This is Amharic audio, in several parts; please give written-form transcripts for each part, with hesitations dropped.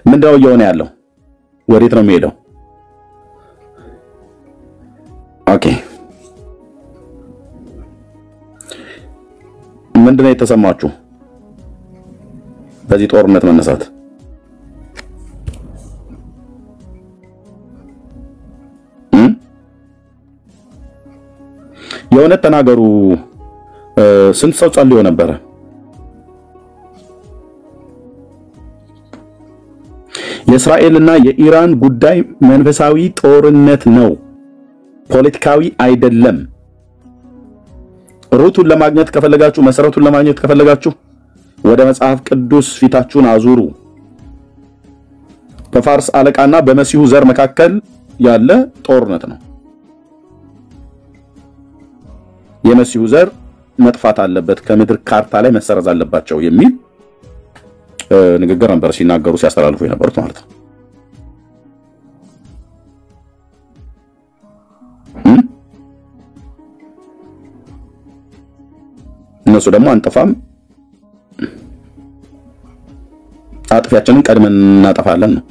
ምንድነው እየሆነ ያለው? ወዴት ነው የሚሄደው? ኦኬ ምንድነው የተሰማችሁ በዚህ ጦርነት መነሳት? የሆነ ተናገሩ። ስንት ሰው ጸልዮ ነበር? የእስራኤልና የኢራን ጉዳይ መንፈሳዊ ጦርነት ነው፣ ፖለቲካዊ አይደለም። ሩቱን ለማግኘት ከፈለጋችሁ፣ መሰረቱን ለማግኘት ከፈለጋችሁ ወደ መጽሐፍ ቅዱስ ፊታችሁን አዙሩ። በፋርስ አለቃና በመሲሁ ዘር መካከል ያለ ጦርነት ነው። የመሲሁ ዘር መጥፋት አለበት፣ ከምድር ካርታ ላይ መሰረዝ አለባቸው የሚል ንግግር ነበር ሲናገሩ ሲያስተላልፉ የነበሩት ማለት ነው። እነሱ ደግሞ አንጠፋም፣ አጥፊያችንን ቀድመን እናጠፋለን ነው።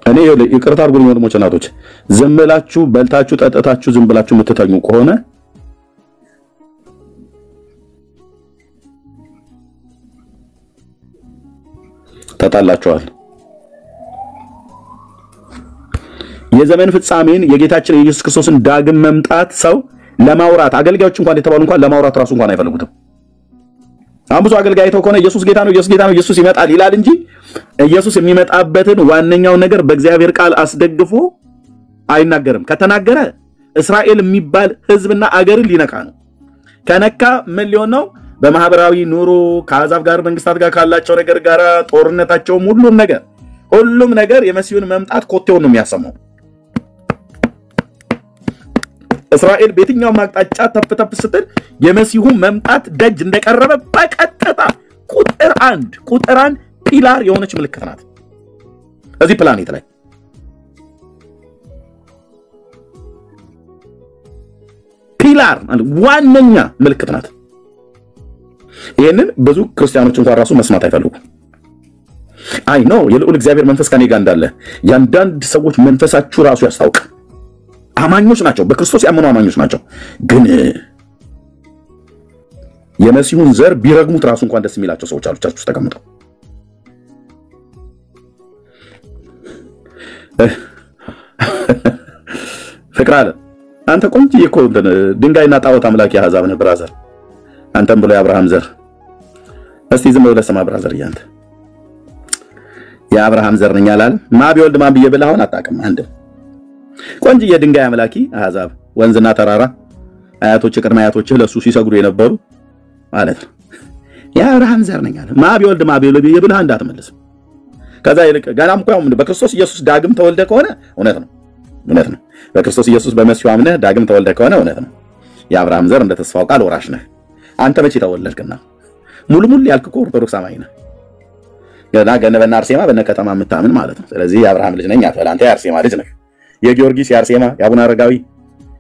እኔ ይቅርታ አድርጉልኝ ወንድሞች እናቶች፣ ዝም ብላችሁ በልታችሁ ጠጥታችሁ ዝም ብላችሁ የምትተኙ ከሆነ ተጣላችኋል። የዘመን ፍጻሜን የጌታችን ኢየሱስ ክርስቶስን ዳግም መምጣት ሰው ለማውራት አገልጋዮች እንኳን የተባሉ እንኳን ለማውራት ራሱ እንኳን አይፈልጉትም። አሁን ብዙ አገልጋይ ተኮነ ኢየሱስ ጌታ ነው፣ ኢየሱስ ጌታ ነው፣ ኢየሱስ ይመጣል ይላል እንጂ ኢየሱስ የሚመጣበትን ዋነኛው ነገር በእግዚአብሔር ቃል አስደግፎ አይናገርም። ከተናገረ እስራኤል የሚባል ህዝብና አገርን ሊነካ ነው። ከነካ ምን ሊሆን ነው? በማህበራዊ ኑሮ ከአሕዛብ ጋር መንግስታት ጋር ካላቸው ነገር ጋር ጦርነታቸው ሁሉም ነገር የመሲሁን መምጣት ኮቴውን ነው የሚያሰማው። እስራኤል በየትኛውም አቅጣጫ ተፍተፍ ስትል የመሲሁ መምጣት ደጅ እንደቀረበ በቀጥታ ቁጥር አንድ ፒላር የሆነች ምልክት ናት እዚህ ፕላኔት ላይ። ፒላር ዋነኛ ምልክት ናት። ይሄንን ብዙ ክርስቲያኖች እንኳን ራሱ መስማት አይፈልጉም። አይ ኖ የልዑል እግዚአብሔር መንፈስ ከኔ ጋር እንዳለ ያንዳንድ ሰዎች መንፈሳችሁ ራሱ ያስታውቃል። አማኞች ናቸው፣ በክርስቶስ ያመኑ አማኞች ናቸው። ግን የመሲሁን ዘር ቢረግሙት ራሱ እንኳን ደስ የሚላቸው ሰዎች አሉ ቸርች ውስጥ ተቀምጠው። ፍቅር አለ አንተ ቆንጆ እኮ ድንጋይና ጣዖት አምላክ የአሕዛብ ነህ ብራዘር፣ አንተም ብሎ የአብርሃም ዘር። እስቲ ዝም ብለህ ስማ ብራዘር፣ ያንተ የአብርሃም ዘር ነኝ አላለም? ማን ቢወልድ ማን ብዬ ብለህ አሁን አታውቅም። አንድም ቆንጆ የድንጋይ አምላኪ አሕዛብ ወንዝና ተራራ አያቶች ቅድመ አያቶችህ ለሱ ሲሰግዱ የነበሩ ማለት ነው። የአብርሃም ዘር ነኝ አለ። ማን ቢወልድ ማን ብዬ ብለህ እንዳትመልስ። ከዛ ይልቅ ገናም እኮ በክርስቶስ ኢየሱስ ዳግም ተወልደ ከሆነ እውነት ነው። በክርስቶስ ኢየሱስ በመሲሁ አምነህ ዳግም ተወልደ ከሆነ እውነት ነው። የአብርሃም ዘር እንደተስፋው ቃል ወራሽ ነህ። አንተ መቼ ተወለድክና? ሙሉ ያልክ እኮ ኦርቶዶክስ አማኝ ነህ። ገና ገነበና አርሴማ በነከተማ የምታምን ማለት ነው። ስለዚህ የአብርሃም ልጅ ነኝ አትበል። አንተ የአርሴማ ልጅ ነህ። የጊዮርጊስ፣ የአርሴማ፣ የአቡነ አረጋዊ፣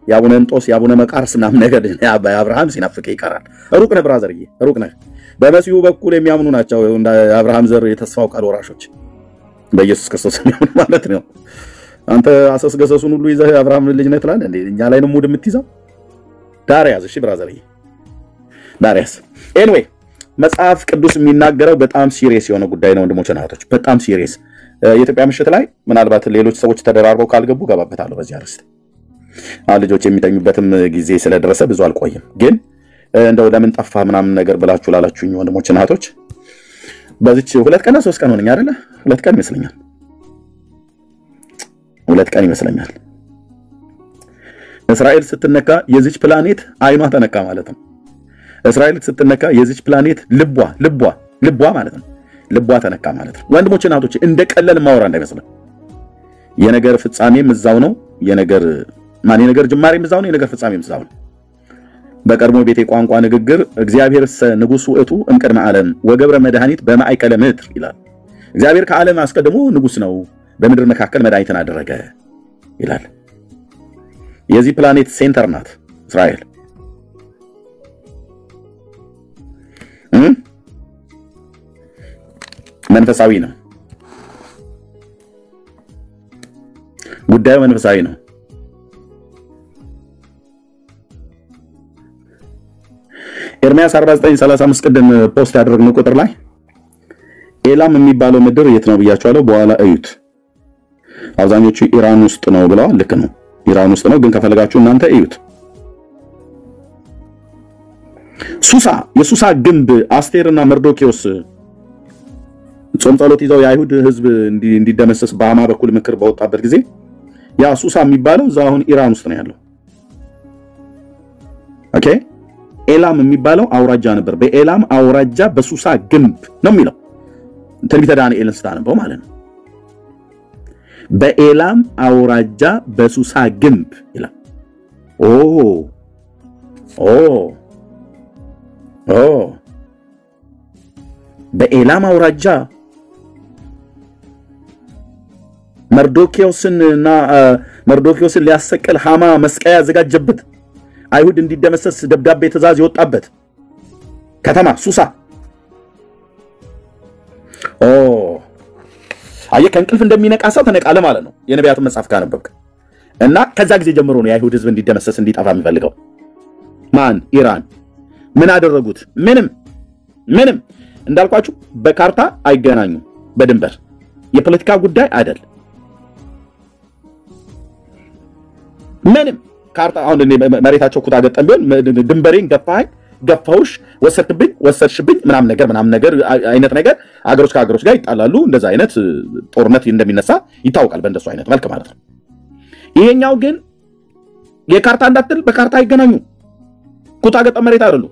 የአቡነ እንጦስ፣ የአቡነ መቃርስ ምናምን ነገር የአብርሃም ሲናፍቅ ይቀራል። ሩቅ ነህ ብራዘርዬ፣ ሩቅ ነህ። በመሲሁ በኩል የሚያምኑ ናቸው እንደ አብርሃም ዘር የተስፋው ቃል ወራሾች፣ በኢየሱስ ክርስቶስ የሚያምኑ ማለት ነው። አንተ አሰስገሰሱን ሁሉ ይዘህ አብርሃም ልጅ ነህ ትላለህ እንዴ? እኛ ላይ ነው ሙድ የምትይዘው። ዳርያዝ እሺ ብራዘርዬ፣ ዳርያዝ። ኤኒዌይ መጽሐፍ ቅዱስ የሚናገረው በጣም ሲሪየስ የሆነ ጉዳይ ነው ወንድሞች እና እህቶች፣ በጣም ሲሪየስ። የኢትዮጵያ ምሽት ላይ ምናልባት ሌሎች ሰዎች ተደራርበው ካልገቡ ገባበታለሁ በዚህ አርዕስት። ልጆች የሚተኙበትም ጊዜ ስለደረሰ ብዙ አልቆይም። ግን እንደው ለምን ጠፋ ምናምን ነገር ብላችሁ ላላችሁኝ ወንድሞች እና እህቶች በዚች 2 ቀን 3 ቀን ሆነኝ አይደለ? 2 ቀን ይመስለኛል 2 ቀን ይመስለኛል። እስራኤል ስትነካ የዚች ፕላኔት አይኗ ተነካ ማለት ነው። እስራኤል ስትነካ የዚች ፕላኔት ልቧ ማለት ነው። ልቧ ተነካ ማለት ነው። ወንድሞች እና እህቶች እንደቀለል ማወራ እንዳይመስል። የነገር ፍጻሜም እዛው ነው። የነገር ጅማሬም እዛው ነው። የነገር ፍጻሜም እዛው ነው። በቀድሞ ቤቴ ቋንቋ ንግግር እግዚአብሔርስ ንጉሥ ውእቱ እምቅድመ ዓለም ወገብረ መድኃኒት በማእከለ ምድር ይላል። እግዚአብሔር ከዓለም አስቀድሞ ንጉሥ ነው፣ በምድር መካከል መድኃኒትን አደረገ ይላል። የዚህ ፕላኔት ሴንተር ናት እስራኤል። መንፈሳዊ ነው ጉዳዩ መንፈሳዊ ነው ኤርምያስ 49:35 ቀደም ፖስት ያደረግነው ቁጥር ላይ ኤላም የሚባለው ምድር የት ነው ብያችኋለሁ በኋላ እዩት አብዛኞቹ ኢራን ውስጥ ነው ብለዋል ልክ ነው ኢራን ውስጥ ነው ግን ከፈለጋችሁ እናንተ እዩት ሱሳ የሱሳ ግንብ አስቴርና መርዶኪዮስ ጾም ጸሎት ይዘው የአይሁድ ህዝብ እንዲደመሰስ በአማ በኩል ምክር በወጣበት ጊዜ ያ ሱሳ የሚባለው እዛው አሁን ኢራን ውስጥ ነው ያለው ኦኬ ኤላም የሚባለው አውራጃ ነበር በኤላም አውራጃ በሱሳ ግንብ ነው የሚለው ትንቢተ ዳንኤልን ስታነበው ማለት ነው በኤላም አውራጃ በሱሳ ግንብ ይላል በኤላም አውራጃ መርዶኪዮስን ሊያሰቅል ሃማ መስቀያ ያዘጋጀበት አይሁድ እንዲደመሰስ ደብዳቤ ትእዛዝ የወጣበት ከተማ ሱሳ አየ ከእንቅልፍ እንደሚነቃ ሰው ተነቃለ ማለት ነው የነቢያት መጽሐፍ ካነበብክ እና ከዛ ጊዜ ጀምሮ ነው የአይሁድ ህዝብ እንዲደመሰስ እንዲጠፋ የሚፈልገው ማን ኢራን ምን አደረጉት ምንም እንዳልኳችሁ በካርታ አይገናኙ በድንበር የፖለቲካ ጉዳይ አይደል ምንም ካርታ አሁን መሬታቸው ኩታ ገጠም ቢሆን ድንበሬን ገፋውሽ ወሰድሽብኝ ምናምን ነገር አይነት ነገር አገሮች ከአገሮች ጋር ይጣላሉ እንደዛ አይነት ጦርነት እንደሚነሳ ይታወቃል በእንደሱ አይነት መልክ ማለት ነው ይሄኛው ግን የካርታ እንዳትል በካርታ አይገናኙ ኩታ ገጠም መሬት አይደሉ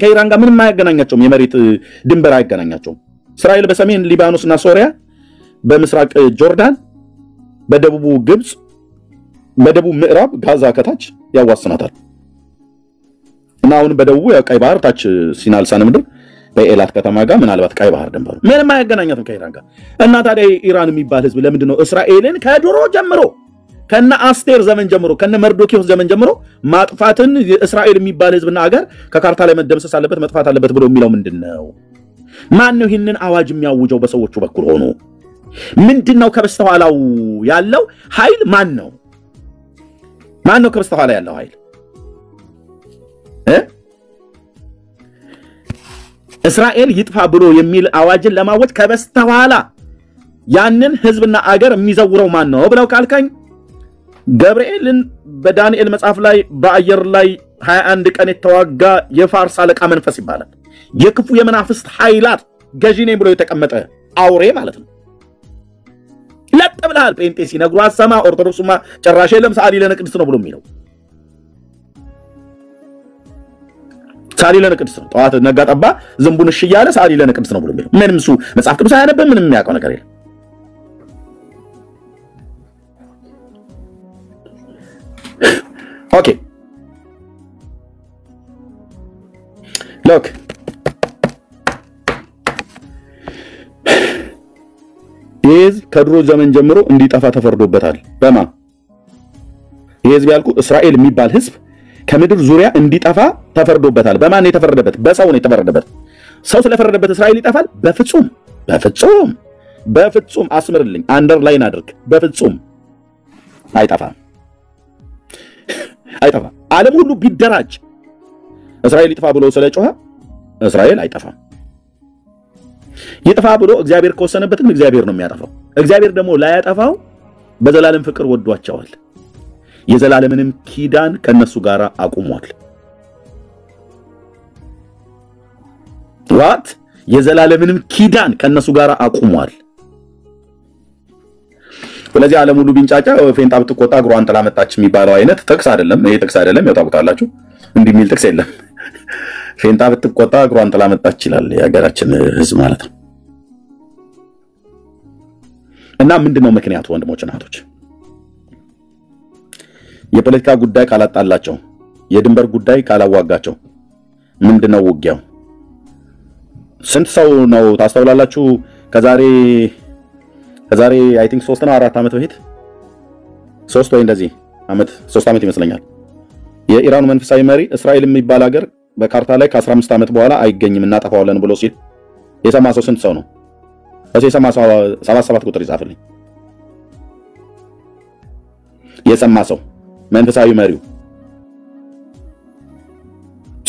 ከኢራን ጋር ምንም አያገናኛቸውም የመሬት ድንበር አያገናኛቸውም እስራኤል በሰሜን ሊባኖስና ሶሪያ በምስራቅ ጆርዳን በደቡብ ግብጽ በደቡብ ምዕራብ ጋዛ ከታች ያዋስናታል እና አሁን በደቡብ ቀይ ባህር ታች ሲናል ሳነ ምድር በኤላት ከተማ ጋር ምናልባት ቀይ ባህር ድንበር ምንም አያገናኛትም ከኢራን ጋር እና ታዲያ ኢራን የሚባል ህዝብ ለምንድነው እስራኤልን ከድሮ ጀምሮ ከነ አስቴር ዘመን ጀምሮ ከነ መርዶኪዮስ ዘመን ጀምሮ ማጥፋትን እስራኤል የሚባል ህዝብና ሀገር ከካርታ ላይ መደምሰስ አለበት መጥፋት አለበት ብሎ የሚለው ምንድነው ማን ነው ይሄንን አዋጅ የሚያውጀው በሰዎቹ በኩል ሆኖ ምንድነው ከበስተኋላው ያለው ኃይል ማን ነው ከበስተኋላ ያለው ኃይል እስራኤል ይጥፋ ብሎ የሚል አዋጅን ለማወጅ ከበስተኋላ ያንን ህዝብና አገር የሚዘውረው ማን ነው ብለው ካልከኝ ገብርኤልን በዳንኤል መጽሐፍ ላይ በአየር ላይ 21 ቀን የተዋጋ የፋርስ አለቃ መንፈስ ይባላል የክፉ የመናፍስት ኃይላት ገዢ ነኝ ብሎ የተቀመጠ አውሬ ማለት ነው ለጥብላል ጴንጤ ሲነግሩ አሰማ ኦርቶዶክስማ ጭራሽ የለም ሳሊ ለነቅድስ ነው ብሎ የሚለው ሳሊ ለነቅድስ ነው ጠዋት ነጋጠባ ዝንቡን እሺ ያለ ሳሊ ለነቅድስ ነው ብሎ የሚለው ምንም እሱ መጽሐፍ ቅዱስ አያነብም ምንም የሚያውቀው ነገር የለም ኦኬ ሎክ ይህ ከድሮ ዘመን ጀምሮ እንዲጠፋ ተፈርዶበታል በማ ይህ ያልኩ እስራኤል የሚባል ህዝብ ከምድር ዙሪያ እንዲጠፋ ተፈርዶበታል በማን ነው የተፈረደበት በሰው ነው የተፈረደበት ሰው ስለፈረደበት እስራኤል ይጠፋል በፍጹም አስምርልኝ አንደርላይን አድርግ በፍጹም አይጠፋም ዓለም ሁሉ ቢደራጅ እስራኤል ይጥፋ ብሎ ስለጮኸ እስራኤል አይጠፋም ይጥፋ ብሎ እግዚአብሔር ከወሰነበት ግን እግዚአብሔር ነው የሚያጠፋው እግዚአብሔር ደግሞ ላያጠፋው በዘላለም ፍቅር ወዷቸዋል የዘላለምንም ኪዳን ከነሱ ጋር አቁሟል ዋት የዘላለምንም ኪዳን ከነሱ ጋር አቁሟል ስለዚህ ዓለም ሁሉ ቢንጫጫ ፌንጣ ብትቆጣ እግሯን ጥላ መጣች የሚባለው አይነት ጥቅስ አይደለም ይሄ ጥቅስ አይደለም ያውጣቁታላችሁ እንዲህ የሚል ጥቅስ የለም ፌንጣ ብትቆጣ እግሯን ጥላ መጣች ይላል የሀገራችን ህዝብ ማለት ነው እና ምንድነው ምክንያቱ ወንድሞችና እህቶች የፖለቲካ ጉዳይ ካላጣላቸው የድንበር ጉዳይ ካላዋጋቸው ምንድነው ውጊያው ስንት ሰው ነው ታስተውላላችሁ ከዛሬ አይ ቲንክ 3 እና 4 አመት በፊት 3 ወይ እንደዚህ አመት 3 አመት ይመስለኛል የኢራኑ መንፈሳዊ መሪ እስራኤል የሚባል ሀገር በካርታ ላይ ከ15 ዓመት በኋላ አይገኝም እናጠፋዋለን ብሎ ሲል የሰማ ሰው ስንት ሰው ነው? እዚህ የሰማ ሰው 77 ቁጥር ይጻፍልኝ። የሰማ ሰው መንፈሳዊ መሪው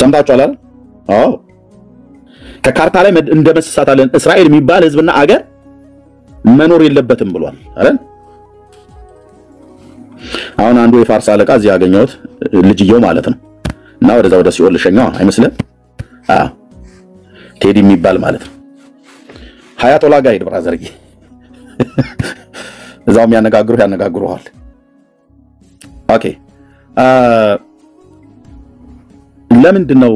ሰምታችኋል አይደል? አዎ ከካርታ ላይ እንደመስሳታለን እስራኤል የሚባል ህዝብና አገር መኖር የለበትም ብሏል አይደል? አሁን አንዱ የፋርስ አለቃ እዚህ ያገኘሁት ልጅየው ማለት ነው እና ወደዛ ወደ ሲኦል ልሸኘው አይመስልም? አዎ ቴዲ የሚባል ማለት ነው። ሀያቶላ ጋር ሄድ ብራዘርዬ፣ እዛውም ያነጋግሩሃል። ኦኬ ለምንድን ነው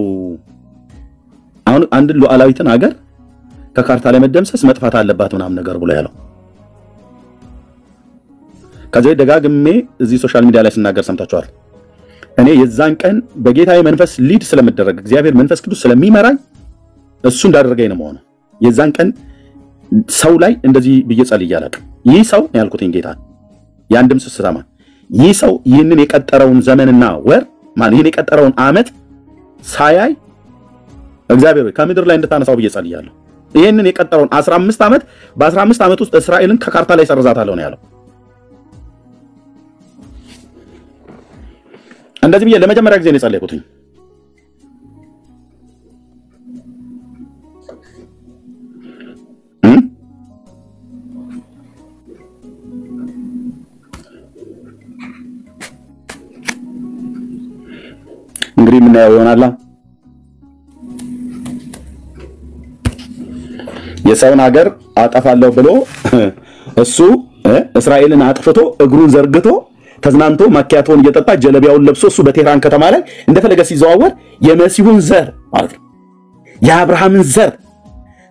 አሁን አንድ ሉዓላዊትን ሀገር ከካርታ ላይ መደምሰስ መጥፋት አለባት ምናምን ነገር ብሎ ያለው? ከዚህ ደጋግሜ እዚህ ሶሻል ሚዲያ ላይ ስናገር ሰምታችኋል። እኔ የዛን ቀን በጌታዬ መንፈስ ሊድ ስለምደረግ እግዚአብሔር መንፈስ ቅዱስ ስለሚመራኝ እሱ እንዳደረገኝ ነው ማለት። የዛን ቀን ሰው ላይ እንደዚህ ብዬ ጸልዬ አላውቅም። ይህ ሰው ያልኩትኝ ጌታ ያን ድምጽ ስሰማ ይህ ሰው ይህንን የቀጠረውን ዘመንና ወር ይህን የቀጠረውን ዓመት ሳያይ እግዚአብሔር ከምድር ላይ እንድታነሳው ብዬ ጸልያለሁ። ይህንን የቀጠረውን 15 ዓመት በ15 ዓመት ውስጥ እስራኤልን ከካርታ ላይ ሰርዛታለሁ ነው ያለው። እንደዚህ ብዬ ለመጀመሪያ ጊዜ ነው የጸለይኩትኝ። እንግዲህ ምን ያየውናል? የሰውን ሀገር አጠፋለሁ ብሎ እሱ እስራኤልን አጥፍቶ እግሩን ዘርግቶ ተዝናንቶ ማኪያቶን እየጠጣ ጀለቢያውን ለብሶ እሱ በቴህራን ከተማ ላይ እንደፈለገ ሲዘዋወር የመሲሁን ዘር ማለት ነው የአብርሃምን ዘር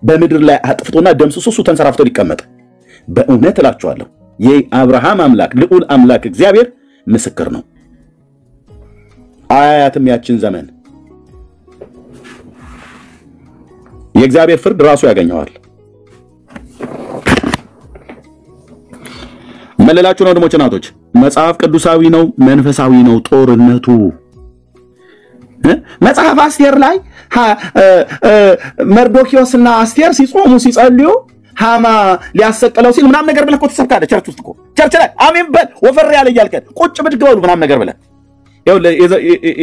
በምድር ላይ አጥፍቶና ደምስሶ እሱ ተንሰራፍቶ ሊቀመጥ። በእውነት እላችኋለሁ የአብርሃም አምላክ ልዑል አምላክ እግዚአብሔር ምስክር ነው። አያያትም ያችን ዘመን የእግዚአብሔር ፍርድ ራሱ ያገኘዋል። መለላችሁ ነው ወንድሞች እናቶች፣ መጽሐፍ ቅዱሳዊ ነው፣ መንፈሳዊ ነው ጦርነቱ። መጽሐፍ አስቴር ላይ መርዶኪዮስና አስቴር ሲጾሙ ሲጸልዩ ሃማ ሊያሰቀለው ሲል ምናም ነገር ብለህ እኮ ተሰብካለህ። ቸርች ውስጥ እኮ ቸርች ላይ አሜን በል ወፈር ያለ እያልከን ቁጭ ብድግ በሉ ምናም ነገር ብለህ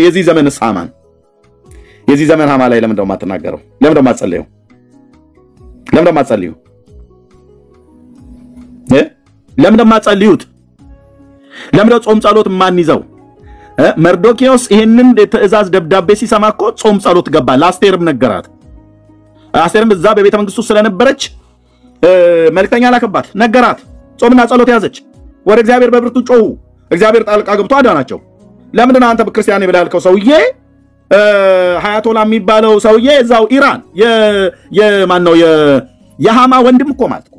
የዚህ ዘመን ሃማን የዚህ ዘመን ሃማ ላይ ለምን እንደው ማትናገረው? ለምን እንደው ማትጸልየው? ለምን እንደው ማትጸልዩ? ለምን እንደው ማትጸልዩት? ለምን እንደው ጾም ጸሎት ማን ይዘው? መርዶኪዮስ ይሄንን የትእዛዝ ደብዳቤ ሲሰማ እኮ ጾም ጸሎት ገባ። ለአስቴርም ነገራት። አስቴርም እዛ በቤተ መንግስቱ ስለነበረች መልክተኛ ላከባት፣ ነገራት። ጾምና ጸሎት ያዘች። ወደ እግዚአብሔር በብርቱ ጮሁ። እግዚአብሔር ጣልቃ ገብቶ አዳናቸው። ለምንድን ነው አንተ በክርስቲያን ይብላ ያልከው ሰውዬ ሀያቶላ የሚባለው ሰውዬ እዛው ኢራን የማን ነው የሃማ ወንድም እኮ ማለት ነው።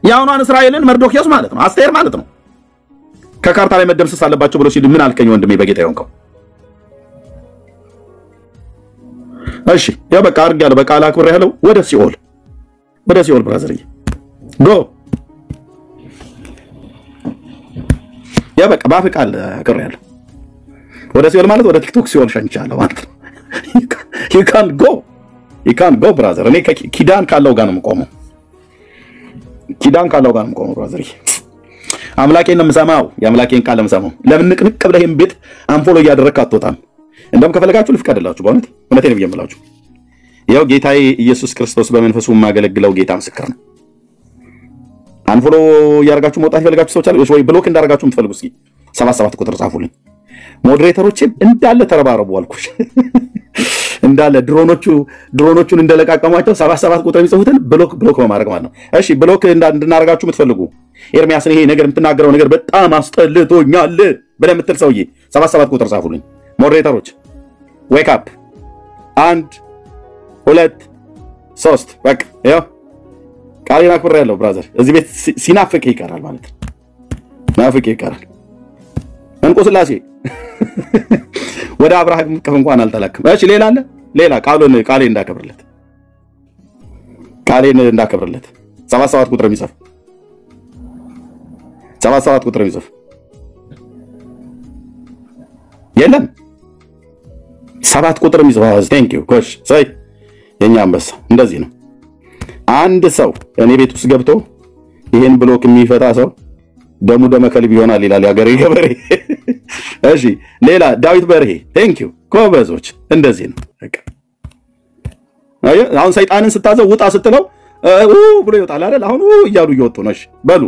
ያውኗን እስራኤልን መርዶኪዮስ ማለት ነው፣ አስቴር ማለት ነው። ከካርታ ላይ መደምሰስ አለባቸው ብሎ ሲል ምን አልከኝ ወንድሜ በጌታ ይሆንከው? እሺ ያው በቃ አድርጌያለሁ፣ በቃ አላክብር ያለው ወደ ሲኦል ብራዘርዬ ጎ ያ በቃ ባፍቃል አክብር ያለው ወደ ሲኦል ማለት ወደ ቲክቶክ ሲኦል ሸንቻለሁ ማለት ነው። you can't go ብራዘር። እኔ ኪዳን ካለው ጋር ነው የምቆመው፣ ብራዘርዬ። አምላኬን ነው የምሰማው፣ የአምላኬን ቃል ነው የምሰማው። ለምን ንቅንቅ ብለህ ይሄን ቤት አንፎሎ እያደረግክ አትወጣም? እንደም ከፈለጋችሁ ልፍቀድላችሁ። በእውነት እውነቴን ነው የምላችሁ። ይኸው ጌታዬ ኢየሱስ ክርስቶስ በመንፈሱ የማገለግለው ጌታ ምስክር ነው። አንፎሎ እያደረጋችሁ መውጣት ይፈልጋችሁ ሰዎች አሉ ወይ? ብሎክ እንዳደረጋችሁ የምትፈልጉ እስኪ 77 ቁጥር ጻፉልኝ። ሞዴሬተሮችም እንዳለ ተረባረቡ አልኩሽ። እንዳለ ድሮኖቹን እንደለቃቀሟቸው 77 ቁጥር የሚጽፉትን ብሎክ በማድረግ ማለት ነው። እሺ ብሎክ እንድናደርጋችሁ የምትፈልጉ ኤርሚያስን ይሄ ነገር የምትናገረው ነገር በጣም አስጠልቶኛል ብለህ የምትል ሰውዬ 77 ቁጥር ጻፉልኝ። ሞዴሬተሮች ዌክ አፕ 1 2 3 በቃ ያው ቃሌን አክብሬያለሁ ብራዘር። እዚህ ቤት ሲናፍቅ ይቀራል ማለት ነው። ናፍቅ ይቀራል። እንቁ ስላሴ ወደ አብርሃም ቅፍ እንኳን አልተላክም። እሺ ሌላ አለ? ሌላ ቃሌን እንዳከብርለት 77 ቁጥር የሚጽፍ የለም 7 ቁጥር የሚጽፋው ቴንክ ዩ ኮሽ ሳይ የኛ አንበሳ እንደዚህ ነው። አንድ ሰው እኔ ቤት ውስጥ ገብቶ ይሄን ብሎክ የሚፈታ ሰው ደሙ ደመከልብ ይሆናል ይላል ያገሬ ገበሬ። እሺ ሌላ ዳዊት በርሄ ቴንክ ዩ ኮበዞች እንደዚህ ነው። በቃ አሁን ሰይጣንን ስታዘው ውጣ ስትለው ብሎ ይወጣል አይደል? አሁን እያሉ እየወጡ ነው። እሺ በሉ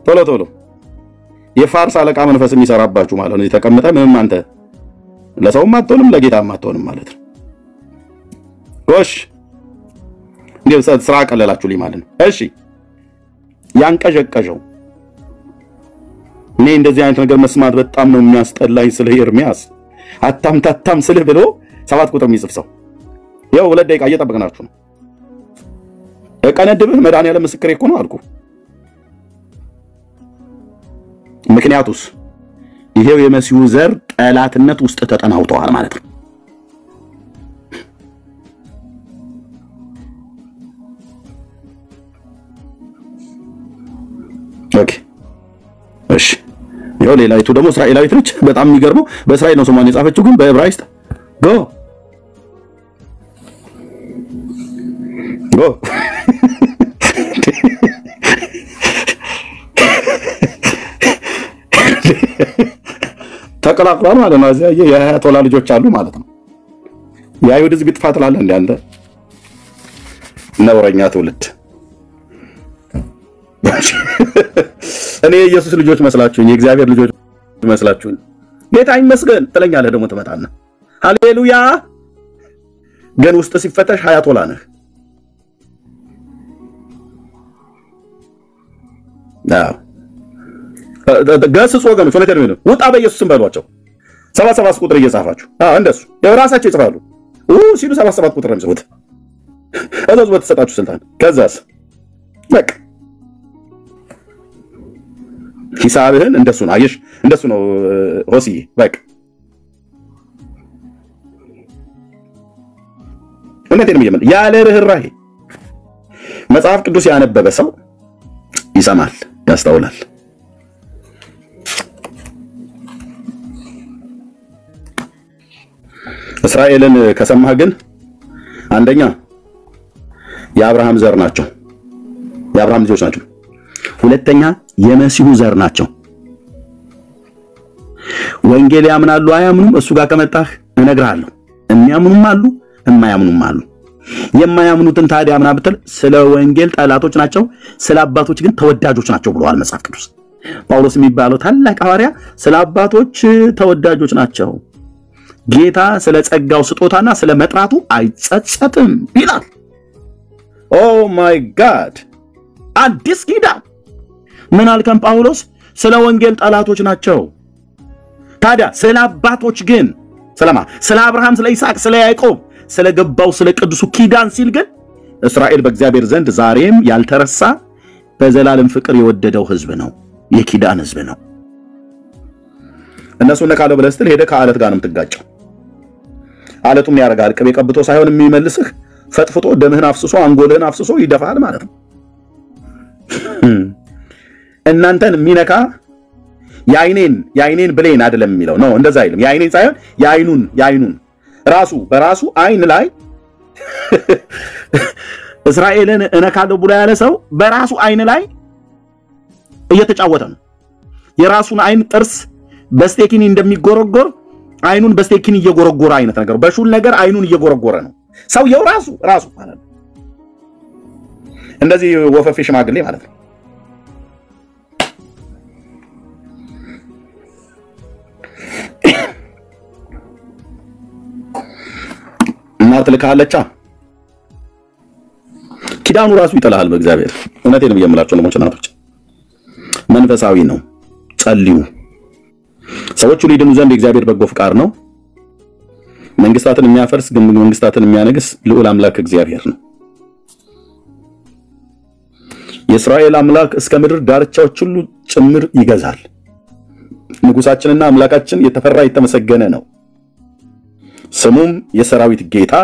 ቶሎ ቶሎ የፋርስ አለቃ መንፈስ የሚሰራባችሁ ማለት ነው። ተቀምጠ ምንም አንተ ለሰውም አትሆንም ለጌታም አትሆንም ማለት ነው። ጎሽ እንዴ ስራ ቀለላችሁልኝ ማለት ነው። እሺ ያንቀዠቀዠው እኔ እንደዚህ አይነት ነገር መስማት በጣም ነው የሚያስጠላኝ። ስለ ኤርሚያስ አታምታታም ስልህ ብሎ 7 ቁጥር የሚጽፍ ሰው ያው 2 ደቂቃ እየጠበቅናችሁ ነው። እቀነድብህ መድኃኒዓለም ምስክሬ እኮ ነው አልኩ። ምክንያቱስ ይሄው የመሲሁ ዘር ጠላትነት ውስጥ ተጠናውተዋል ማለት ነው። ኦኬ እሺ ይሄው ሌላይቱ ደግሞ እስራኤላዊት ነች። በጣም የሚገርመው በእስራኤል ነው ስሟን የጻፈችው ግን በዕብራይስጥ ጎ ተቀላቅሏል ማለት ነው። እዚያ የአያቶላ ልጆች አሉ ማለት ነው። የአይሁድ ሕዝብ ጥፋት ትላለህ እንደ አንተ ነውረኛ ትውልድ። እኔ የኢየሱስ ልጆች መስላችሁኝ፣ የእግዚአብሔር ልጆች መስላችሁኝ። ጌታ ይመስገን ትለኛለህ ደግሞ ትመጣና ሃሌሉያ። ግን ውስጥ ሲፈተሽ አያቶላ ነህ። ገስጹ ወገኖች፣ እውነቴን ነው። ውጣ በኢየሱስ ስም በሏቸው። 77 ቁጥር እየጻፋችሁ እንደሱ የራሳቸው ይጽፋሉ ሲሉ 77 ቁጥር ነው የሚጽፉት። እዛው በተሰጣችሁ ስልጣን ከዛስ በቃ ሂሳብህን እንደሱ ነው። አየሽ እንደሱ ነው ሆሲዬ። በቃ እውነቴን ነው የምልህ። ያለ ርህራሄ መጽሐፍ ቅዱስ ያነበበ ሰው ይሰማል፣ ያስተውላል። እስራኤልን ከሰማህ ግን አንደኛ የአብርሃም ዘር ናቸው፣ የአብርሃም ልጆች ናቸው። ሁለተኛ የመሲሁ ዘር ናቸው። ወንጌል ያምናሉ አያምኑም፣ እሱ ጋር ከመጣህ እነግርሃለሁ። የሚያምኑም አሉ፣ የማያምኑም አሉ። የማያምኑትን ታዲያ አምና ብትል ስለ ወንጌል ጠላቶች ናቸው፣ ስለ አባቶች ግን ተወዳጆች ናቸው ብለዋል መጽሐፍ ቅዱስ። ጳውሎስ የሚባለው ታላቅ ሐዋርያ ስለ አባቶች ተወዳጆች ናቸው፣ ጌታ ስለ ጸጋው ስጦታና ስለ መጥራቱ አይጸጸትም ይላል። ኦ ማይ ጋድ! አዲስ ኪዳን ምን አልከም ጳውሎስ? ስለ ወንጌል ጠላቶች ናቸው። ታዲያ ስለ አባቶች ግን ስለማ ስለ አብርሃም፣ ስለ ይስሐቅ፣ ስለ ያዕቆብ ስለ ገባው ስለ ቅዱሱ ኪዳን ሲል ግን እስራኤል በእግዚአብሔር ዘንድ ዛሬም ያልተረሳ በዘላለም ፍቅር የወደደው ሕዝብ ነው፣ የኪዳን ሕዝብ ነው። እነሱ ነካለው ብለህ ስትል ሄደህ ከአለት ጋር ነው የምትጋጨው። አለቱም ያረጋል ቅቤ ቀብቶ ሳይሆን የሚመልስህ ፈጥፍጦ ደምህን አፍስሶ አንጎልህን አፍስሶ ይደፋል ማለት ነው። እናንተን የሚነካ የአይኔን ብሌን አይደለም የሚለው ነው። እንደዛ አይልም። የአይኔን ሳይሆን የአይኑን ራሱ በራሱ አይን ላይ እስራኤልን እነካለሁ ብሎ ያለ ሰው በራሱ አይን ላይ እየተጫወተ ነው። የራሱን አይን ጥርስ በስቴኪኒ እንደሚጎረጎር አይኑን በስቴኪኒ እየጎረጎረ አይነት ነገር፣ በሹል ነገር አይኑን እየጎረጎረ ነው ሰውየው ራሱ ማለት ነው። እንደዚህ ወፈፌ ሽማግሌ ማለት ነው። እናት ልካለቻ ኪዳኑ ራሱ ይጠላል በእግዚአብሔር። እውነቴን ነው የምላችሁ ነው እናቶች፣ መንፈሳዊ ነው። ጸልዩ። ሰዎች ሁሉ ይድኑ ዘንድ የእግዚአብሔር በጎ ፍቃድ ነው። መንግስታትን የሚያፈርስ ግን መንግስታትን የሚያነግስ ልዑል አምላክ እግዚአብሔር ነው። የእስራኤል አምላክ እስከ ምድር ዳርቻዎች ሁሉ ጭምር ይገዛል። ንጉሳችንና አምላካችን የተፈራ የተመሰገነ ነው። ስሙም የሰራዊት ጌታ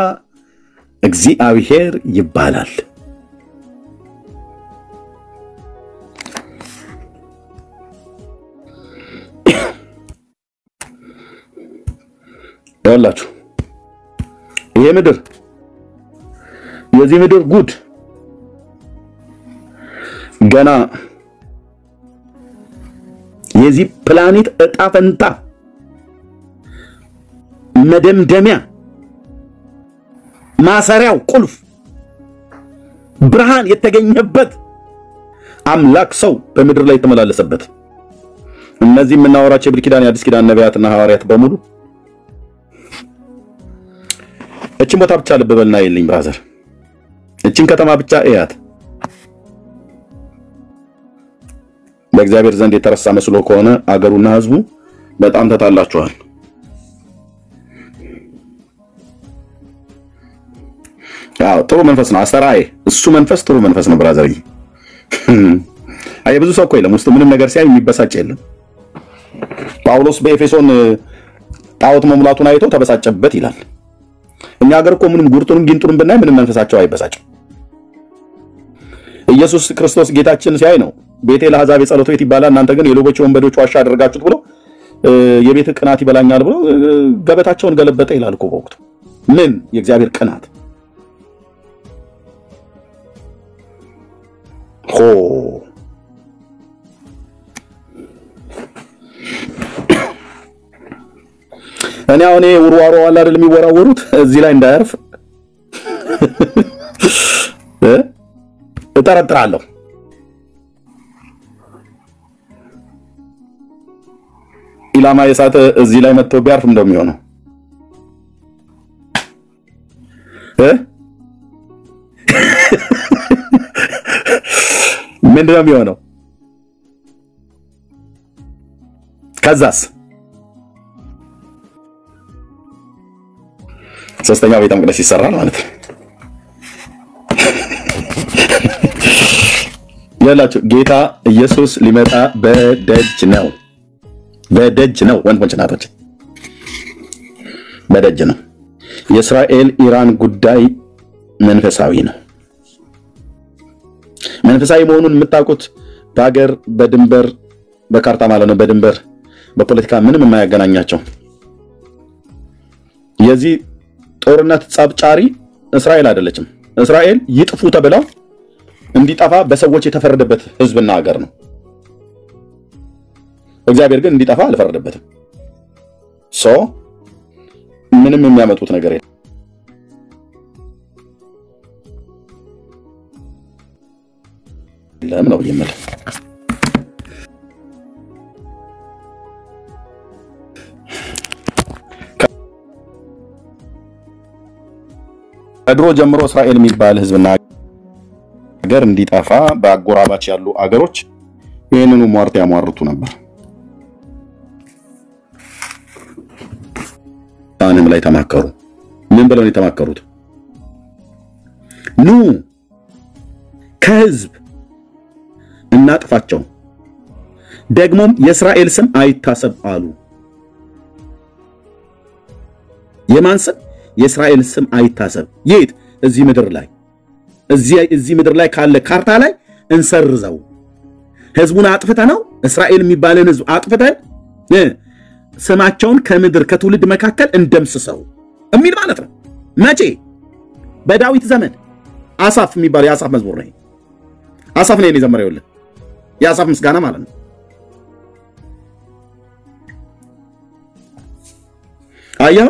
እግዚአብሔር ይባላል። ያላችሁ ይሄ ምድር የዚህ ምድር ጉድ ገና የዚህ ፕላኔት እጣ ፈንታ መደምደሚያ ማሰሪያው ቁልፍ ብርሃን የተገኘበት አምላክ ሰው በምድር ላይ ተመላለሰበት እነዚህ የምናወራቸው የብሉይ ኪዳን የአዲስ ኪዳን ነቢያትና ሐዋርያት በሙሉ እቺን ቦታ ብቻ ልብ በልና ይልኝ ብራዘር እቺን ከተማ ብቻ እያት በእግዚአብሔር ዘንድ የተረሳ መስሎ ከሆነ አገሩና ህዝቡ በጣም ተጣላችኋል ያው ጥሩ መንፈስ ነው አስተራይ እሱ መንፈስ ጥሩ መንፈስ ነው ብራዘር አይ ብዙ ሰው እኮ የለም ውስጥ ምንም ነገር ሲያይ የሚበሳጭ የለም ጳውሎስ በኤፌሶን ጣዖት መሙላቱን አይቶ ተበሳጨበት ይላል እኛ ሀገር እኮ ምንም ጉርጡንም ጊንጡንም ብናይ ምንም መንፈሳቸው አይበሳጭም ኢየሱስ ክርስቶስ ጌታችን ሲያይ ነው ቤቴ ለአሕዛብ የጸሎት ቤት ይባላል እናንተ ግን የሌቦች ወንበዶች ዋሻ አደረጋችሁት ብሎ የቤት ቅናት ይበላኛል ብሎ ገበታቸውን ገለበጠ ይላል እኮ በወቅቱ ምን የእግዚአብሔር ቅናት እኔ አሁን ውርዋሮ አለ አይደል የሚወራወሩት እዚህ ላይ እንዳያርፍ እጠረጥራለሁ ኢላማ የሳተ እዚህ ላይ መጥቶ ቢያርፍ እንደሚሆነው ምንድነው የሚሆነው ከዛስ ሶስተኛው ቤተ መቅደስ ይሰራል ማለት ነው ያላችሁ ጌታ ኢየሱስ ሊመጣ በደጅ ነው ወንድሞች እናቶች በደጅ ነው የእስራኤል ኢራን ጉዳይ መንፈሳዊ ነው መንፈሳዊ መሆኑን የምታውቁት በአገር በድንበር በካርታ ማለት ነው በድንበር በፖለቲካ ምንም የማያገናኛቸው የዚህ ጦርነት ጻብጫሪ እስራኤል አይደለችም እስራኤል ይጥፉ ተብለው እንዲጠፋ በሰዎች የተፈረደበት ህዝብና ሀገር ነው እግዚአብሔር ግን እንዲጠፋ አልፈረደበትም ምንም የሚያመጡት ነገር የለም ነው የሚል ከድሮ ጀምሮ እስራኤል የሚባል ህዝብና ሀገር እንዲጠፋ በአጎራባች ያሉ አገሮች ይሄንኑ ሟርት ያሟርቱ ነበር ታንም ላይ ተማከሩ ምን ብለው ነው የተማከሩት ኑ ከህዝብ እናጥፋቸው ደግሞም የእስራኤል ስም አይታሰብ አሉ የማን ስም የእስራኤል ስም አይታሰብ የት እዚህ ምድር ላይ ካለ ካርታ ላይ እንሰርዘው ህዝቡን አጥፍተናው እስራኤል የሚባልን ህዝብ አጥፍተን ስማቸውን ከምድር ከትውልድ መካከል እንደምስሰው የሚል ማለት ነው መቼ በዳዊት ዘመን አሳፍ የሚባል የአሳፍ መዝሙር ነው አሳፍ ነው የዘመረው ይኸውልህ የአሳፍ ምስጋና ማለት ነው አያ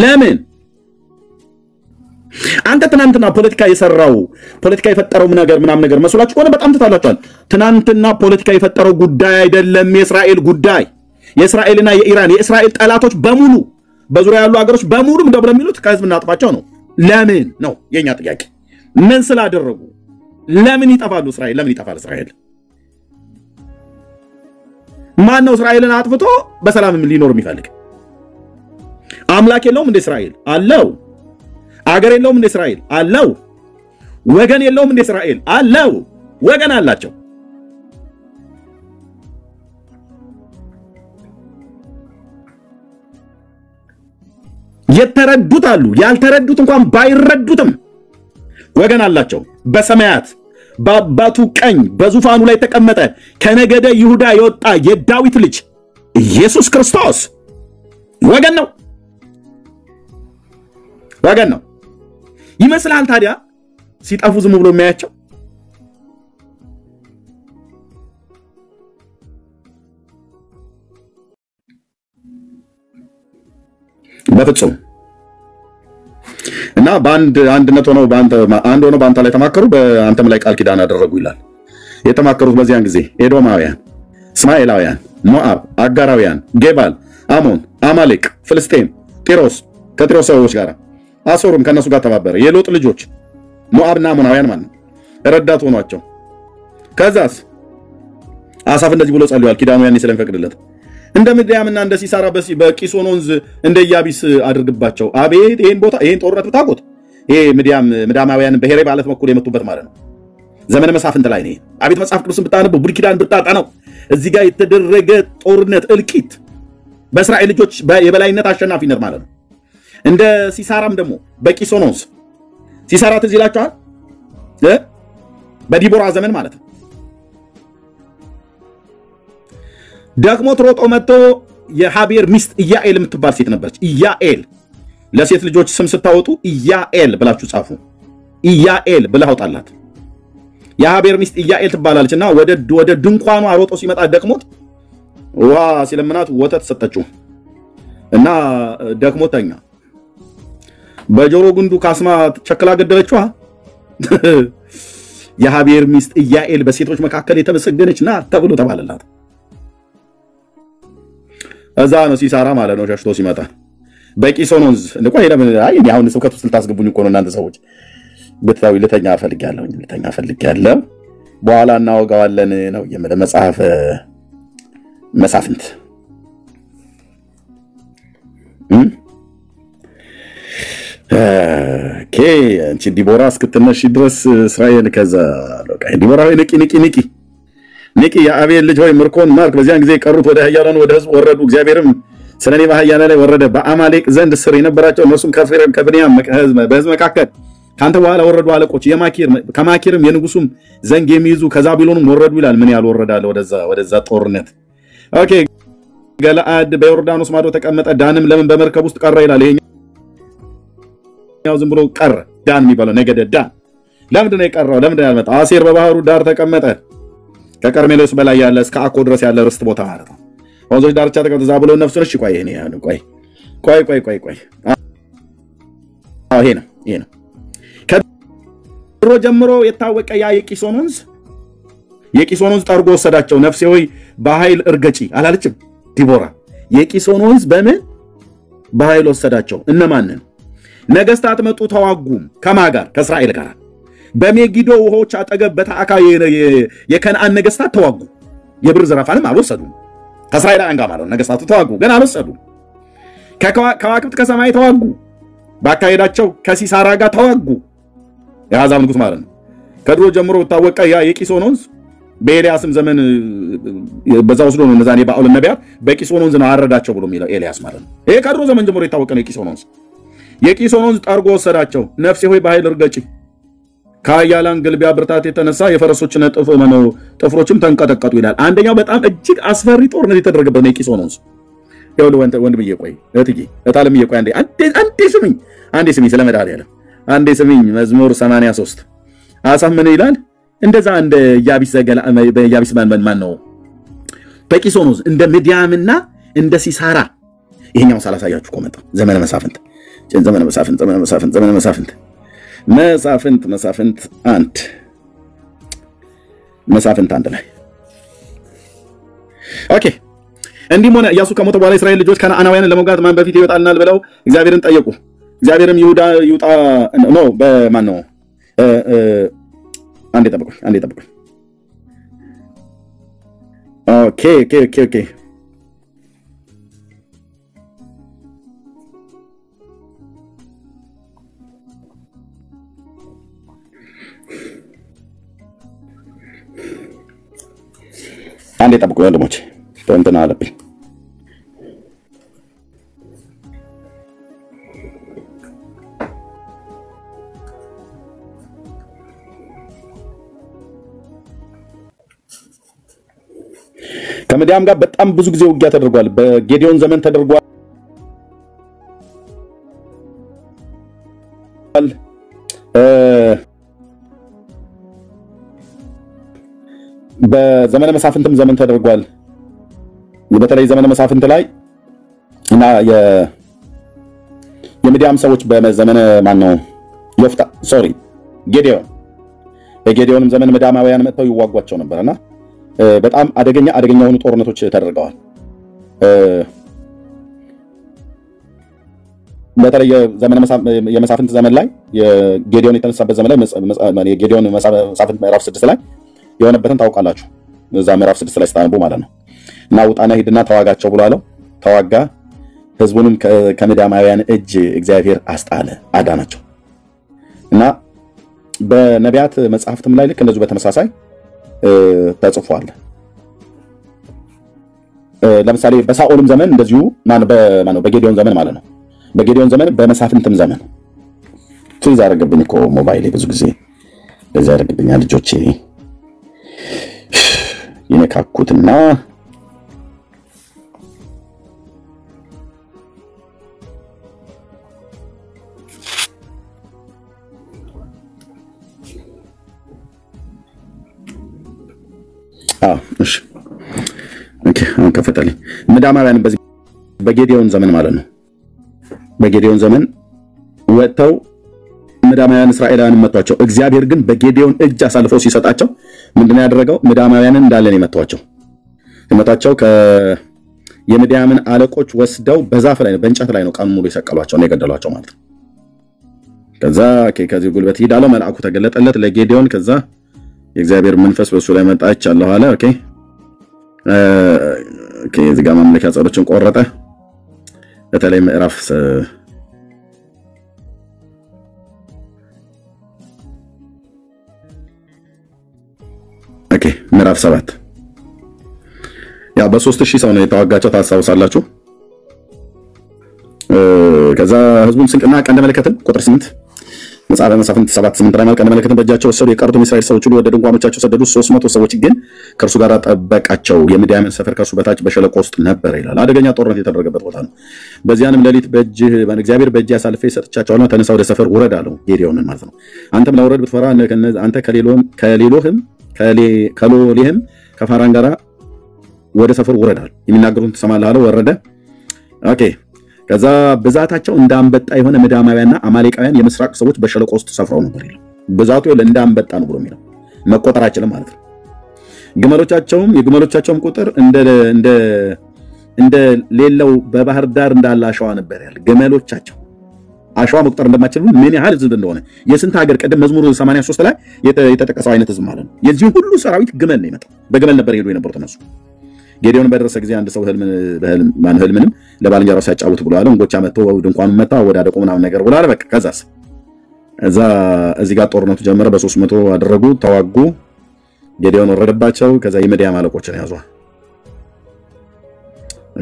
ለምን አንተ ትናንትና ፖለቲካ የፈጠረው ነገር መስሏችሁ ሆነ በጣም ተታላችኋል ትናንትና ፖለቲካ የፈጠረው ጉዳይ አይደለም የእስራኤል ጉዳይ የእስራኤልና የኢራን የእስራኤል ጠላቶች በሙሉ በዙሪያ ያሉ ሀገሮች በሙሉ እንደብለ የሚሉት ከህዝብ እናጥፋቸው ነው ለምን ነው የኛ ጥያቄ ምን ስላደረጉ ለምን ይጠፋሉ እስራኤል ለምን ይጠፋል እስራኤል ማን ነው እስራኤልን አጥፍቶ በሰላም ሊኖር የሚፈልግ አምላክ የለውም እንደ እስራኤል አለው አገር የለውም እንደ እስራኤል አለው ወገን የለውም እንደ እስራኤል አለው ወገን አላቸው የተረዱት አሉ ያልተረዱት እንኳን ባይረዱትም ወገን አላቸው በሰማያት በአባቱ ቀኝ በዙፋኑ ላይ ተቀመጠ ከነገደ ይሁዳ የወጣ የዳዊት ልጅ ኢየሱስ ክርስቶስ ወገን ነው ይመስላል። ታዲያ ሲጠፉ ዝም ብሎ የሚያያቸው በፍጹም እና አንድነት ሆነው በአንተ ላይ ተማከሩ በአንተም ላይ ቃል ኪዳን አደረጉ ይላል። የተማከሩት በዚያን ጊዜ ኤዶማውያን፣ እስማኤላውያን፣ ሞዓብ፣ አጋራውያን፣ ጌባል፣ አሞን፣ አማሌቅ፣ ፍልስጤም፣ ጢሮስ ከጢሮስ ሰዎች ጋር አሶርም ከነሱ ጋር ተባበረ። የሎጥ ልጆች ሞዓብና አሞናውያን ማለት ረዳት ሆኗቸው። ከዛስ አሳፍ እንደዚህ ብሎ ጸልዩአል ኪዳኑ ያኔ ስለሚፈቅድለት እንደ ምድያምና እንደ ሲሳራ በቂሶን ወንዝ እንደ ኢያቢስ አድርግባቸው። አቤት ይሄን ቦታ ይሄን ጦርነት ብታውቁት ይሄ ምድያማውያን በሄሬ ባለት በኩል የመጡበት ማለት ነው። ዘመነ መሳፍንት ላይ ነው። አቤት መጽሐፍ ቅዱስን ብታነቡ ብሉይ ኪዳን ብታጠናው እዚህ ጋር የተደረገ ጦርነት እልቂት በእስራኤል ልጆች የበላይነት አሸናፊነት ማለት ነው። እንደ ሲሳራም ደግሞ በቂሶን ወንዝ ሲሳራ ትዝ ይላችኋል በዲቦራ ዘመን ማለት ነው። ደክሞት ሮጦ መጥቶ የሃቤር ሚስት ኢያኤል የምትባል ሴት ነበረች። ኢያኤል ለሴት ልጆች ስም ስታወጡ ኢያኤል ብላችሁ ጻፉ። ኢያኤል ብለህ አውጣላት። የሃቤር ሚስት ኢያኤል ትባላለችና ወደ ድንኳኗ ሮጦ ሲመጣ ደክሞት ውሃ ሲለምናት ወተት ሰጠችው እና ደክሞት ተኛ። በጆሮ ጉንዱ ካስማ ቸክላ ገደለችው። የሃቤር ሚስት ኢያኤል በሴቶች መካከል የተመሰገነች ናት ተብሎ ተባለላት። እዛ ነው ሲሳራ ማለት ነው ሸሽቶ ሲመጣ በቂሶን ወንዝ እንኳን ለምን አሁን ስብከቱ ስልታስገቡኝ እኮ ነው እናንተ ሰዎች ብታው ልተኛ ፈልጋለሁ በኋላ እናወጋዋለን ነው የመጽሐፍ መሳፍንት አንቺ ዲቦራ እስክትነሽ ድረስ እስራኤል ከዛ ዲቦራ ንቂ የአቤል ልጅ ሆይ ምርኮን ማርክ። በዚያን ጊዜ ቀሩት ወደ ኃያላኑ ወደ ሕዝብ ወረዱ። እግዚአብሔርም ስለኔ በኃያላን ላይ ወረደ። በአማሌቅ ዘንድ ስር የነበራቸው እነሱም ከብንያም በሕዝብ መካከል ካንተ በኋላ ወረዱ አለቆች ከማኪርም የንጉሱም ዘንግ የሚይዙ ከዛቢሎንም ወረዱ ይላል። ምን ያህል ወረዳለ ወደዛ ጦርነት? ኦኬ ገለአድ በዮርዳኖስ ማዶ ተቀመጠ። ዳንም ለምን በመርከብ ውስጥ ቀረ ይላል። ይሄኛው ዝም ብሎ ቀረ። ዳን የሚባለው ነገደ ዳን ለምንድን ነው የቀረው? ለምንድን ነው ያልመጣው? አሴር በባህሩ ዳር ተቀመጠ። ከቀርሜሎስ በላይ ያለ እስከ አኮ ድረስ ያለ ርስት ቦታ ማለት ነው። ወንዞች ዳርቻ ተቀምጦ ዛብሎን ነፍሱን እሺ ቆይ ይሄ ነው ከድሮ ጀምሮ የታወቀ ያ የቂሶን ወንዝ ጠርጎ ወሰዳቸው። ነፍሴ ሆይ በኃይል እርገጪ አላለችም ዲቦራ? የቂሶን ወንዝ በምን በኃይል ወሰዳቸው? እነማንን? ነገስታት መጡ ተዋጉም። ከማን ጋር? ከእስራኤል ጋር። በሜጊዶ ውሆች አጠገብ በታአካ የከነዓን ነገስታት ተዋጉ። የብር ዘረፋንም አልወሰዱም። ከእስራኤላውያን ጋር ማለት ነገስታቱ ተዋጉ፣ ግን አልወሰዱም። ከዋክብት ከሰማይ ተዋጉ። ባካሄዳቸው ከሲሳራ ጋር ተዋጉ። የአሕዛብ ንጉስ ማለት ነው። ከድሮ ጀምሮ ታወቀ ያ የቂሶን ወንዝ በኤልያስም ዘመን በዛ ወስዶ ነው እነዛን የባኦል ነቢያት በቂሶን ወንዝ ነው አረዳቸው ብሎ የሚለው ኤልያስ ማለት ነው። ይሄ ከድሮ ዘመን ጀምሮ የታወቀ ነው። የቂሶን ወንዝ ጠርጎ ወሰዳቸው። ነፍሴ ሆይ በኃይል እርገጪ። ከኃያላን ግልቢያ ብርታት የተነሳ የፈረሶችን ጥፍሮችም ተንቀጠቀጡ ይላል። አንደኛው በጣም እጅግ አስፈሪ ጦርነት የተደረገበት ነው የቂሶን ወንዝ። ይኸውልህ ወንድምዬ ቆይ እህትዬ እታለምዬ ቆይ አንዴ ስሚኝ ስለመድኃኒዓለም አንዴ ስሚኝ። መዝሙር 83 አሳፍ ምን ይላል? እንደዛ እንደ ያቢስ ማን ነው በቂሶን ወንዝ እንደ ምድያምና እንደ ሲሳራ ይሄኛው ሳላሳያችሁ እኮ መጣ። ዘመነ መሳፍንት አንድ ላይ ኦኬ። እንዲህም ሆነ ኢያሱ ከሞተ በኋላ እስራኤል ልጆች ከነዓናውያንን ለመውጋት ማን በፊት ይወጣልናል ብለው እግዚአብሔርን ጠየቁ። እግዚአብሔርም ይሁዳ ይውጣ ነው በማን ነው? አንዴ ጠብቁኝ። ኦኬ አንዴ ጠብቁ ወንድሞቼ፣ እንትን አለብኝ። ከምድያም ጋር በጣም ብዙ ጊዜ ውጊያ ተደርጓል። በጌዲዮን ዘመን ተደርጓል። በዘመነ መሳፍንትም ዘመን ተደርጓል። በተለይ ዘመነ መሳፍንት ላይ እና የምድያም ሰዎች በዘመነ ማነው ጌዲዮን በጌዲዮንም ዘመን ምድያማውያን መጥተው ይዋጓቸው ነበርና በጣም አደገኛ የሆኑ ጦርነቶች ተደርገዋል። በተለይ የመሳፍንት ዘመን ላይ የጌዲዮን የተነሳበት ዘመን ላይ የጌዲዮን መሳፍንት ምዕራፍ 6 ላይ የሆነበትን ታውቃላችሁ። እዛ ምዕራፍ 6 ላይ ስታነቡ ማለት ነው። እና ውጣና ሂድና ተዋጋቸው ብሎ አለው። ተዋጋ። ህዝቡንም ከምድያማውያን እጅ እግዚአብሔር አስጣለ፣ አዳናቸው። እና በነቢያት መጽሐፍትም ላይ ልክ እንደዚሁ በተመሳሳይ ተጽፏል። ለምሳሌ በሳኦልም ዘመን እንደዚሁ በጌዲዮን ዘመን ማለት ነው። በጌዲዮን ዘመን በመሳፍንትም ዘመን ትዝ አደረገብኝ እኮ ሞባይሌ ብዙ ጊዜ ለዛ ያደርግብኛል። ልጆቼ ይነካኩትና እሺ ኦኬ አሁን ከፈተልኝ። ምድያማውያን በጌዲዮን ዘመን ማለት ነው። በጌዲዮን ዘመን ወጥተው ምድያማውያን እስራኤላውያን መቷቸው። እግዚአብሔር ግን በጌዲዮን እጅ አሳልፈው ሲሰጣቸው ምንድነው ያደረገው? ምድያማውያንን እንዳለን ይመቷቸው። የምድያምን አለቆች ወስደው በዛፍ ላይ ነው በእንጨት ላይ ነው ቀን ሙሉ የሰቀሏቸው ነው የገደሏቸው ማለት ነው። ከዛ ከዚህ ጉልበት ሄዳለው መልአኩ ተገለጠለት ለጌዲዮን። ከዛ የእግዚአብሔር መንፈስ በሱ ላይ መጣች አለው አለ። ኦኬ እዚህ ጋር ማምለኪያ ጸሎችን ቆረጠ። በተለይ ምዕራፍ ምዕራፍ 7 በ3000 ሰው ነው የተዋጋቸው ታስታውሳላችሁ። ከዛ ህዝቡን ስንቅና ቀንደ መለከትን ቁጥር 8 መጽሐፈ መሳፍንት 7:8 ላይ ቀንደ መለከትን በእጃቸው ወሰዱ። የቀሩትም እስራኤል ሰዎች ሁሉ ወደ ድንኳኖቻቸው ሰደዱ። 300 ሰዎች ግን ከእርሱ ጋር ጠበቃቸው። የምድያምን ሰፈር ከእርሱ በታች በሸለቆ ውስጥ ነበር ይላል። አደገኛ ጦርነት የተደረገበት ቦታ ነው። በዚያንም ሌሊት እግዚአብሔር በእጅ አሳልፌ ሰጥቻቸዋለሁ፣ ተነሳ ወደ ሰፈር ውረድ አለው ጌዲዮንን ማለት ነው። አንተም ለውረድ ብትፈራ አንተ ከሎሌህም ከፋራን ጋራ ወደ ሰፈር ውረድ አለው። የሚናገሩን ትሰማለህ አለው። ወረደ። ኦኬ ከዛ ብዛታቸው እንዳንበጣ የሆነ ምድያማውያንና አማሌቃውያን የምስራቅ ሰዎች በሸለቆ ውስጥ ሰፍረው ነበር ይላል። ብዛቱ እንዳንበጣ ነው ብሎ የሚለው መቆጠር አይችልም ማለት ነው። የግመሎቻቸውም ቁጥር እንደ ሌላው በባህር ዳር እንዳለ አሸዋ ነበር ያለ። ግመሎቻቸው አሸዋ መቁጠር እንደማይችሉ ምን ያህል ህዝብ እንደሆነ የስንት ሀገር ቀደም መዝሙር 83 ላይ የተጠቀሰው አይነት ህዝብ ማለት ነው። የዚህ ሁሉ ሰራዊት ግመል ነው የመጣው። በግመል ነበር ሄዱ የነበሩት እነሱ። ጌዲዮን በደረሰ ጊዜ አንድ ሰው ህልምንም ለባልንጀራው ሲያጫውት ብሎ አለ። እንጎቻ መጥቶ ድንኳኑን መታ ወዳደቁ ምናምን ነገር ብሎ አለ። በቃ ከዛስ እዚህ ጋር ጦርነቱ ጀመረ። በ300 አደረጉ፣ ተዋጉ። ጌዲዮን ወረደባቸው። ከዛ የምድያም አለቆችን ያዙ።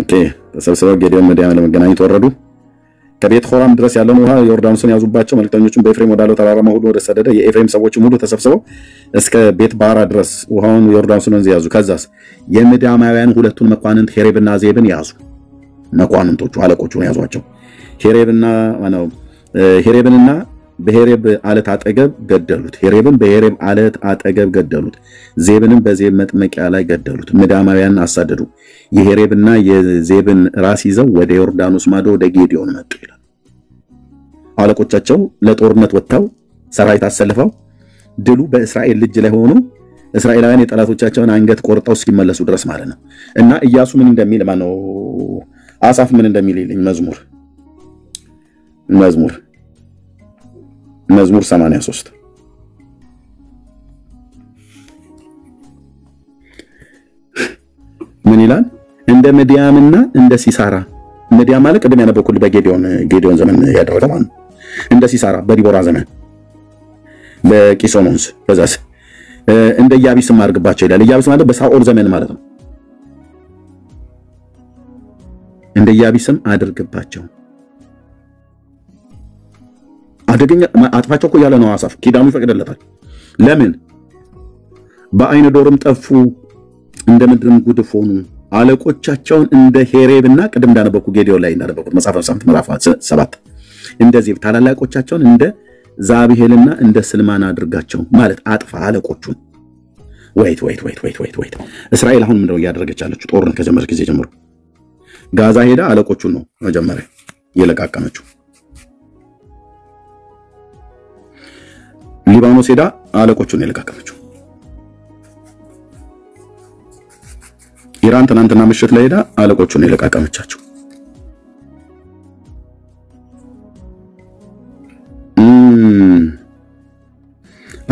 ኦኬ ተሰብስበው ጌዲዮን ምድያም ለመገናኘት ወረዱ። ከቤት ሆራም ድረስ ያለውን ውሃ ዮርዳኖስን ያዙባቸው። መልክተኞቹም በኤፍሬም ወዳለው ተራራማ ሁሉ ወደ ሰደደ የኤፍሬም ሰዎችም ሁሉ ተሰብስበው እስከ ቤት ባራ ድረስ ውሃውን ዮርዳኖስን ወንዝ ያዙ። ከዛስ የምድያማውያን ሁለቱን መኳንንት ሄሬብና ዜብን ያዙ። መኳንንቶቹ አለቆቹን ያዟቸው። ሄሬብንና በሄሬብ አለት አጠገብ ገደሉት። ሄሬብን በሄሬብ አለት አጠገብ ገደሉት። ዜብንም በዜብ መጥመቂያ ላይ ገደሉት። ምድያማውያንን አሳደዱ። የሄሬብና የዜብን ራስ ይዘው ወደ ዮርዳኖስ ማዶ ወደ ጌዲዮን መጡ ይላል። አለቆቻቸው ለጦርነት ወጥተው ሰራዊት አሰልፈው ድሉ በእስራኤል ልጅ ላይ ሆኖ እስራኤላውያን የጠላቶቻቸውን አንገት ቆርጠው እስኪመለሱ ድረስ ማለት ነው። እና ኢያሱ ምን እንደሚል አሳፍ ምን እንደሚል ይልኝ መዝሙር 83 ምን ይላል? እንደ ምድያምና እንደ ሲሳራ። ምድያም ማለት ቅድም ያነበብኩት በጌዲዮን ዘመን ያደረገ ማለት ነው። እንደ ሲሳራ በዲቦራ ዘመን በቂሶን ወንዝ በዛስ እንደ ኢያቢስም አድርግባቸው ይላል። ኢያቢስ ማለት በሳኦል ዘመን ማለት ነው። እንደ ኢያቢስም አድርግባቸው አደገኛ አጥፋቸው እኮ ያለ ነው። አሳፍ ኪዳኑ ይፈቅድለታል። ለምን በአይነ ዶርም ጠፉ፣ እንደ ምድርም ጉድፍ ሆኑ። አለቆቻቸውን እንደ ሄሬብና ቅድም እንዳነበብኩ ጌዲዮን ላይ እንዳነበብኩት መጽሐፈ ሳምንት ምዕራፍ 7 እንደዚህ ታላላቆቻቸውን እንደ ዛብሄልና እንደ ስልማና አድርጋቸው ማለት አጥፋ አለቆቹን። ወይት እስራኤል አሁን ምንድነው እያደረገች ያለችው? ጦርነት ከጀመረች ጊዜ ጀምሮ ጋዛ ሄዳ አለቆቹን ነው መጀመሪያ የለቃቀመችው። ሊባኖስ ሄዳ አለቆቹን የለቃቀመችው። ኢራን ትናንትና ምሽት ላይ ሄዳ አለቆቹን የለቃቀመቻቸው።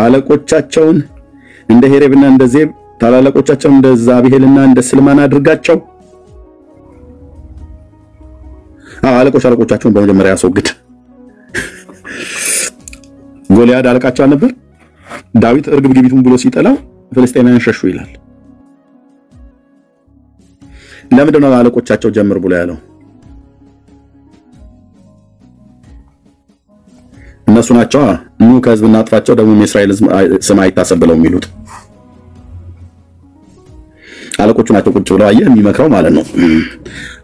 አለቆቻቸውን እንደ ሄሬብና እንደ ዜብ ታላላቆቻቸውን እንደ ዛብሄልና እንደ ስልማና አድርጋቸው። አለቆቻቸውን በመጀመሪያ ያስወግድ። ጎልያድ አለቃቸው አልነበር? ዳዊት እርግብ ግቢቱን ብሎ ሲጠላው ፍልስጤማውያን ሸሹ ይላል። ለምንድን ነው አለቆቻቸው ጀምር ብሎ ያለው? እነሱ ናቸው ኑ ከህዝብ እናጥፋቸው ደግሞ የእስራኤል ስም አይታሰብ ብለው የሚሉት አለቆቹ ናቸው። ቁጭ ብለው አየህ የሚመክረው ማለት ነው።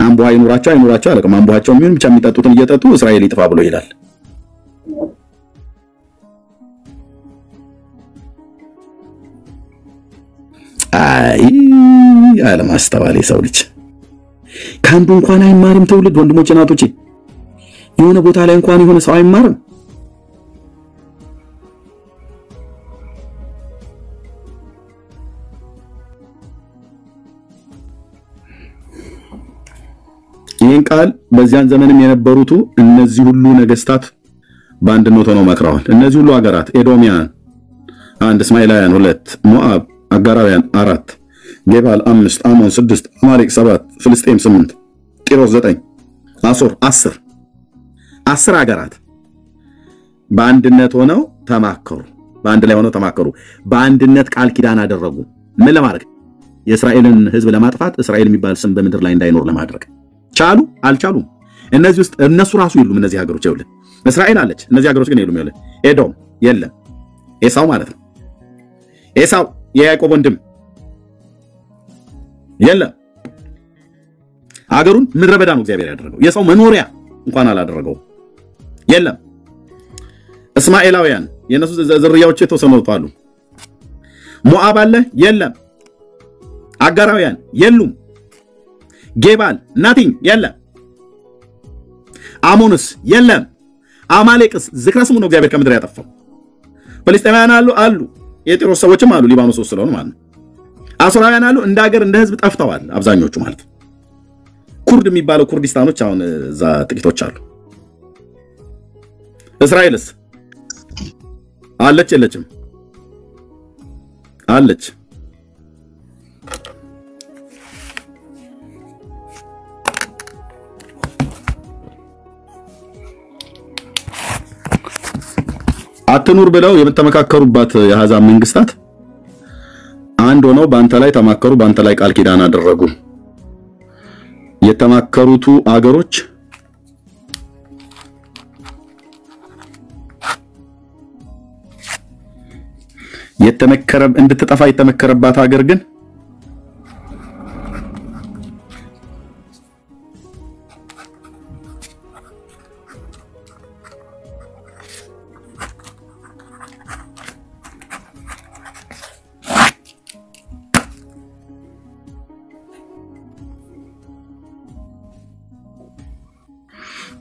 አምቦሃ ይኑራቸው አይኑራቸው አለቀም። አምቦሃቸው የሚሆን ብቻ የሚጠጡትን እየጠጡ እስራኤል ይጥፋ ብሎ ይላል። አለማስተዋል የሰው ልጅ ከአንዱ እንኳን አይማርም። ትውልድ ወንድሞቼ እናቶቼ የሆነ ቦታ ላይ እንኳን የሆነ ሰው አይማርም። ይህን ቃል በዚያን ዘመንም የነበሩት እነዚህ ሁሉ ነገስታት በአንድነት ሆነው መክረዋል። እነዚህ ሁሉ ሀገራት ኤዶሚያን 1፣ እስማኤላውያን 2፣ ሞዓብ አጋራውያን 4፣ ጌባል 5፣ አሞን 6፣ አማሌቅ 7፣ ፍልስጤም 8፣ ጢሮስ 9፣ አሶር 10 ሀገራት በአንድነት ሆነው ተማከሩ። በአንድ ላይ ሆነው ተማከሩ። በአንድነት ቃል ኪዳን አደረጉ። ምን ለማድረግ? የእስራኤልን ህዝብ ለማጥፋት፣ እስራኤል የሚባል ስም በምድር ላይ እንዳይኖር ለማድረግ። ቻሉ? አልቻሉም። እነዚህ ውስጥ እነሱ ራሱ የሉም። እነዚህ ሀገሮች ይኸውልህ እስራኤል አለች፣ እነዚህ ሀገሮች ግን የሉም። ይኸውልህ ኤዶም የለም፣ ኤሳው ማለት ነው። ኤሳው የያዕቆብ ወንድም የለም። ሀገሩን ምድረ በዳ ነው እግዚአብሔር ያደረገው። የሰው መኖሪያ እንኳን አላደረገው። የለም። እስማኤላውያን የነሱ ዝርያዎች የተወሰኑት አሉ። ሞዓብ አለ? የለም። አጋራውያን የሉም። ጌባል ናቲንግ የለም። አሞንስ የለም። አማሌቅስ ዝክረ ስሙ ነው እግዚአብሔር ከምድር ያጠፋው። ፍልስጤማውያን አሉ። የጢሮስ ሰዎችም አሉ፣ ሊባኖስ ውስጥ ስለሆኑ ማለት ነው። አሶራውያን አሉ። እንደ ሀገር እንደ ህዝብ ጠፍተዋል አብዛኞቹ ማለት ነው። ኩርድ የሚባለው ኩርዲስታኖች አሁን እዛ ጥቂቶች አሉ። እስራኤልስ አለች የለችም? አለች። አትኑር ብለው የምትመካከሩባት የአሕዛብ መንግስታት አንድ ሆነው በአንተ ላይ ተማከሩ፣ በአንተ ላይ ቃል ኪዳን አደረጉ። የተማከሩቱ አገሮች እንድትጠፋ የተመከረባት ሀገር ግን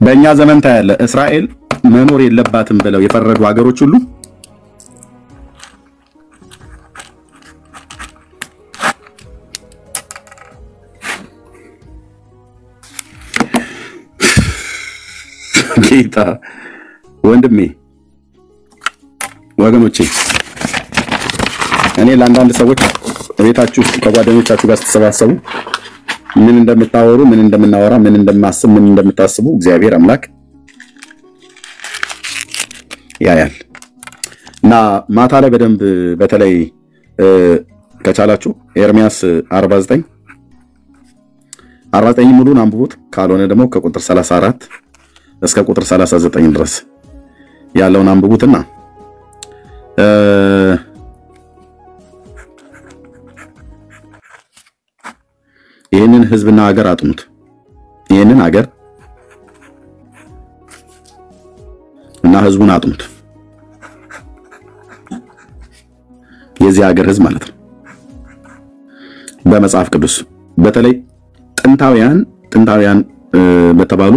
በእኛ ዘመን ታያለ እስራኤል መኖር የለባትም ብለው የፈረዱ ሀገሮች ሁሉ ጌታ ወንድሜ ወገኖቼ እኔ ለአንዳንድ ሰዎች ቤታችሁ ውስጥ ከጓደኞቻችሁ ጋር ስትሰባሰቡ ምን እንደምታወሩ ምን እንደምናወራ ምን እንደማስብ ምን እንደምታስቡ እግዚአብሔር አምላክ ያያል። እና ማታ ላይ በደንብ በተለይ ከቻላችሁ ኤርሚያስ 49 ሙሉን አንብቡት። ካልሆነ ደግሞ ከቁጥር 34 እስከ ቁጥር 39 ድረስ ያለውን አንብቡትና ይህንን ህዝብና ሀገር አጥኑት። ይህንን ሀገር እና ህዝቡን አጥኑት። የዚህ ሀገር ህዝብ ማለት ነው። በመጽሐፍ ቅዱስ በተለይ ጥንታውያን በተባሉ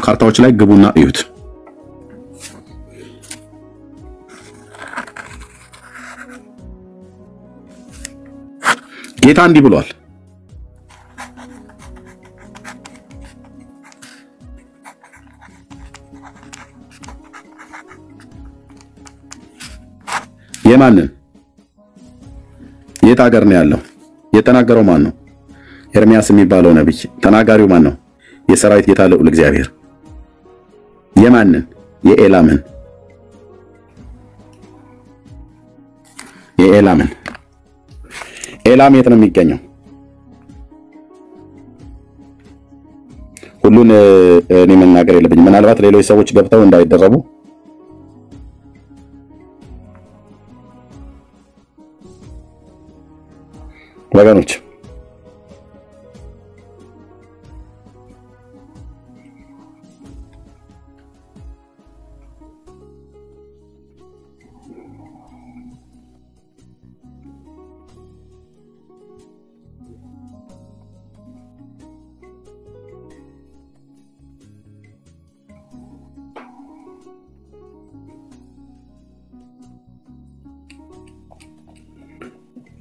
ካርታዎች ላይ ግቡና እዩት። ጌታ እንዲህ ብሏል። የማንን የት ሀገር ነው ያለው? የተናገረው ማን ነው? ኤርሚያስ የሚባለው ነብይ። ተናጋሪው ማን ነው? የሰራዊት ጌታ ልዑል እግዚአብሔር። የማንን? የኤላምን ኤላም የት ነው የሚገኘው? ሁሉን እኔ መናገር የለብኝም። ምናልባት ሌሎች ሰዎች ገብተው እንዳይደረቡ ወገኖች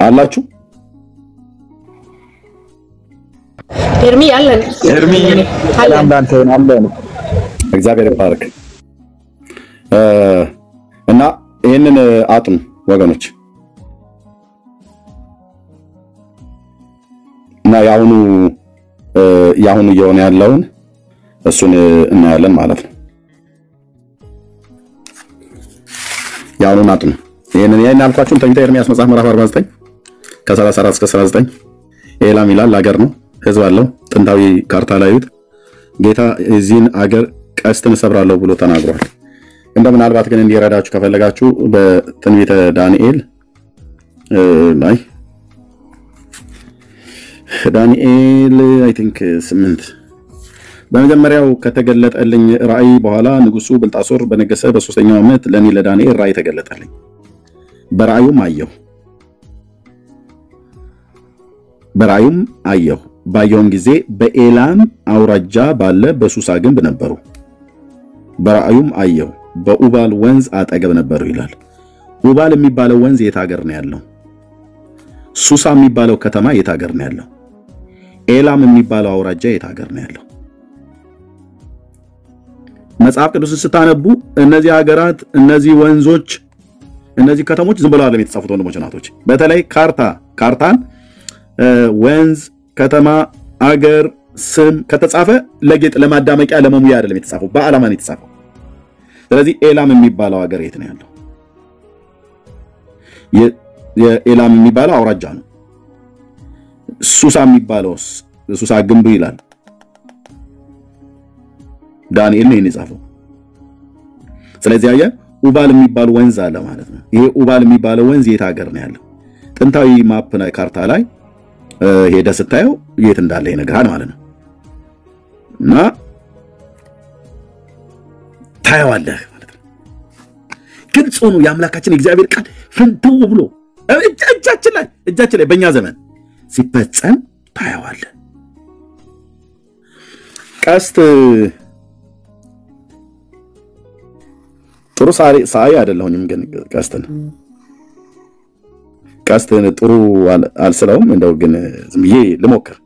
አላችሁ? ኤርሚ አለን። ኤርሚ አለን። እግዚአብሔር ይባርክ። እና ይሄንን አጥኑ ወገኖች። እና ያሁኑ እየሆነ ያለውን እሱን እናያለን ማለት ነው። ያሁኑን አጥኑ። ይሄን አልኳችሁን ትንቢተ ኤርምያስ መጽሐፍ ምዕራፍ 49 ከ34 እስከ 39 ኤላም ይላል ሀገር ነው፣ ህዝብ አለው። ጥንታዊ ካርታ ላይ እዩት። ጌታ የዚህን አገር ቀስትን እሰብራለሁ ብሎ ተናግሯል። ምናልባት ግን እንዲረዳችሁ ከፈለጋችሁ በትንቢተ ዳንኤል ላይ አይ ቲንክ 8 በመጀመሪያው ከተገለጠልኝ ራእይ በኋላ ንጉሱ ብልጣሶር በነገሰ በ3ኛው ዓመት ለኔ ለዳንኤል ራእይ ተገለጠልኝ። በራእዩም አየሁ። ባየውም ጊዜ በኤላም አውራጃ ባለ በሱሳ ግንብ ነበሩ። በራእዩም አየሁ፣ በኡባል ወንዝ አጠገብ ነበሩ ይላል። ኡባል የሚባለው ወንዝ የት ሀገር ነው ያለው? ሱሳ የሚባለው ከተማ የት ሀገር ነው ያለው? ኤላም የሚባለው አውራጃ የት ሀገር ነው ያለው? መጽሐፍ ቅዱስን ስታነቡ እነዚህ ሀገራት፣ እነዚህ ወንዞች፣ እነዚህ ከተሞች ዝም ብለው አይደለም የተጻፉት ወንድሞች እናቶች። በተለይ ካርታን ወንዝ፣ ከተማ፣ አገር ስም ከተጻፈ ለጌጥ ለማዳመቂያ ለመሙያ አይደለም የተጻፈው፣ በዓላማ ነው የተጻፈው። ስለዚህ ኤላም የሚባለው ሀገር የት ነው ያለው? የኤላም የሚባለው አውራጃ ነው። ሱሳ የሚባለው ሱሳ ግንብ ይላል። ዳንኤል ነው የጻፈው። ስለዚህ አየ ኡባል የሚባል ወንዝ አለ ማለት ነው። ይሄ ኡባል የሚባለው ወንዝ የት ሀገር ነው ያለው? ጥንታዊ ማፕ ላይ ካርታ ላይ ሄደ ስታየው የት እንዳለ ይነግራል ማለት ነው። እና ታየዋለህ ማለት ነው። ግልጽ ሆኖ የአምላካችን እግዚአብሔር ቃል ፍንትው ብሎ እጃችን ላይ በእኛ ዘመን ሲፈጸም ታየዋለህ። ቀስት ጥሩ ሳይ አይደለሁኝም፣ ግን ቀስትን ጥሩ አልስለውም። እንደው ግን ዝም ብዬ ልሞክር።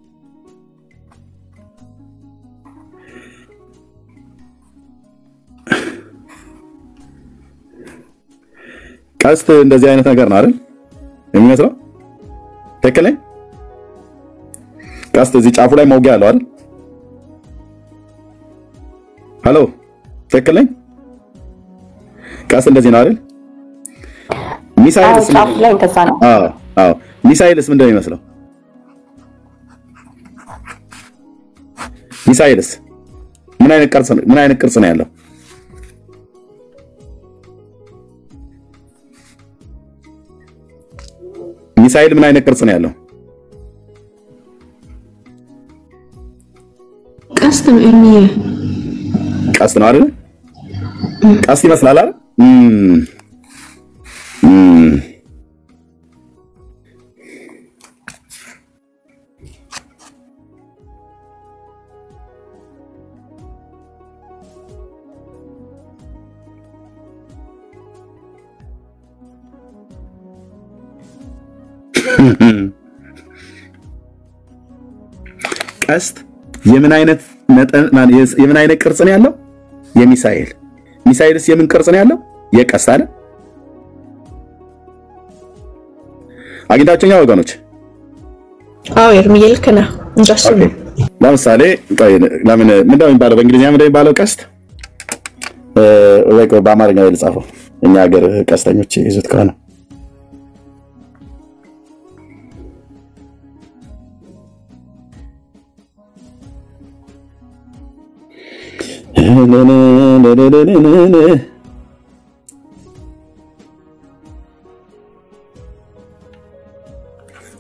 ቀስት እንደዚህ አይነት ነገር ነው አይደል የሚመስለው? ትክክል ነኝ? ቀስት እዚህ ጫፉ ላይ መውጊያ አለው አይደል? ሃሎ፣ ትክክል ነኝ? ቀስት እንደዚህ ነው አይደል? ሚሳኤልስ ጫፉ ላይ እንደዛ ነው። አዎ፣ ሚሳኤልስ ምንድነው የሚመስለው? ሚሳኤልስ ምን አይነት ቅርጽ ነው ያለው? ሚሳኤል ምን አይነት ቅርጽ ነው ያለው? ቀስት ነው ኤርሚ። ቀስት ነው አይደል? ቀስት ይመስላል አይደል? ቀስት የምን አይነት መጠን የምን አይነት ቅርጽ ነው ያለው? የሚሳኤል። ሚሳኤልስ የምን ቅርጽ ነው ያለው? የቀስት አይደል? አግኝታችሁኛ ወገኖች? አዎ ኤርሚ ልክ ነህ። እንደሱ ነው። ለምሳሌ ለምን ምንድነው የሚባለው? በእንግሊዝኛ ምንድነው የሚባለው? ቀስት ወይ በአማርኛ ላይ ልጻፈው እኛ ሀገር ቀስተኞች ይዙት ከሆነ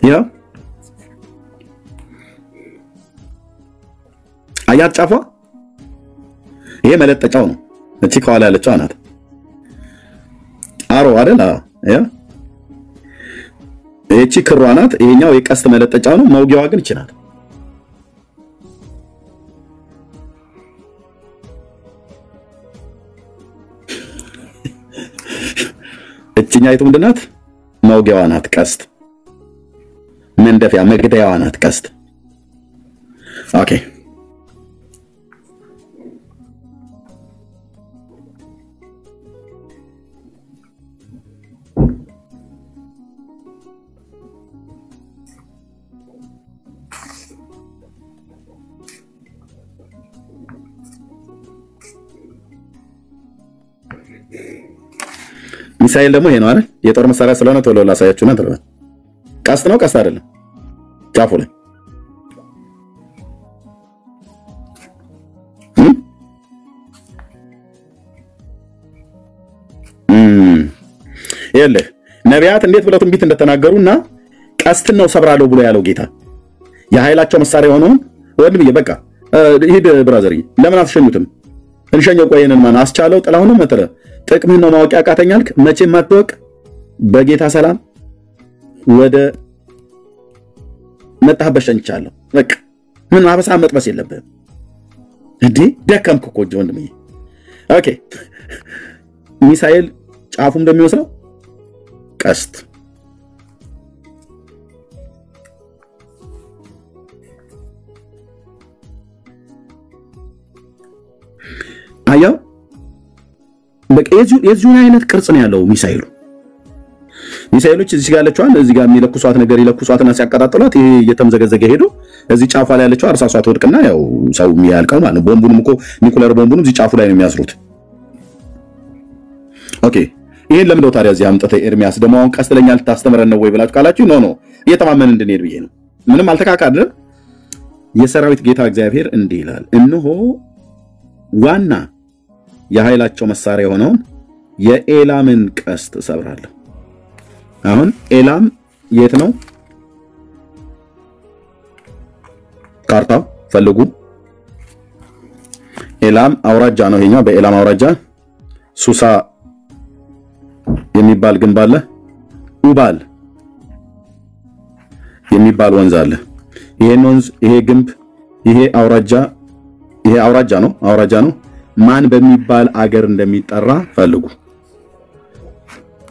ያ አያት ጫፏ ይሄ መለጠጫው ነው። እቺ ከኋላ ያለችው አናት አሮ አይደል? ያ እቺ ክሯ ናት። ይሄኛው የቀስት መለጠጫው ነው። መውጊያዋ ግን ይችላል። እቺኛይቱ ምንድናት? መውጊያዋ ናት። ቀስት መንደፊያ መግደያዋ ናት ቀስት። ኦኬ ሚሳኤል ደግሞ ይሄ ነው አይደል? የጦር መሳሪያ ስለሆነ ቶሎ ላሳያችሁና ተረፈ። ቀስት ነው ቀስት አይደለም? ጫፉ ላይ ይኸውልህ ነቢያት እንዴት ብለው ትንቢት እንደተናገሩና ቀስትን ነው ሰብራለሁ ብሎ ያለው ጌታ የኃይላቸው መሳሪያ ሆነውን ወንድምዬ በቃ ሂድ ብራዘርዬ ለምን አትሸኙትም? እንሸኘው። ቆየንን ማን አስቻለው? ጥላሁን መተረ ጥቅምህን ነው ማወቅ ያቃተኛልክ። መቼም አትወቅ። በጌታ ሰላም ወደ መጣህበት ሸኝቻለሁ። በቃ ምን አበሳ መጥበስ የለብህም እንዴ። ደከምክ እኮ ወንድምዬ። ኦኬ ሚሳኤል ጫፉ እንደሚወስነው ቀስት አያው በቃ የዚሁን አይነት ቅርጽ ነው ያለው ሚሳኤሉ። ሚሳኤሎች እዚህ ጋር ያለችዋን እዚህ ጋር የሚለኩሷት ነገር ይለኩሷትና ሲያቀጣጥሏት ይሄ እየተምዘገዘገ ሄዶ እዚህ ጫፏ ላይ ያለችው አርሳሷ ትወድቅና ያው ሰው የሚያልቀው ማለት ነው። ቦምቡንም እኮ ኒኩለር ቦምቡንም እዚህ ጫፉ ላይ ነው የሚያስሩት። ኦኬ ይሄን ለምን ነው ታዲያ እዚህ አምጥተህ ኤርሚያስ ደግሞ አሁን ቀስት ለኛ ልታስተምረን ነው ወይ ብላችሁ ካላችሁ ኖ እየተማመን እንድንሄድ ብዬ ነው። ምንም አልተካካድንም። የሰራዊት ጌታ እግዚአብሔር እንዲህ ይላል፣ እነሆ ዋና የኃይላቸው መሳሪያ የሆነውን የኤላምን ቀስት እሰብራለሁ። አሁን ኤላም የት ነው? ካርታው ፈልጉ። ኤላም አውራጃ ነው ይሄኛው። በኤላም አውራጃ ሱሳ የሚባል ግንብ አለ። ኡባል የሚባል ወንዝ አለ። ይሄን ወንዝ ይሄ ግንብ ይሄ አውራጃ ነው። ማን በሚባል አገር እንደሚጠራ ፈልጉ።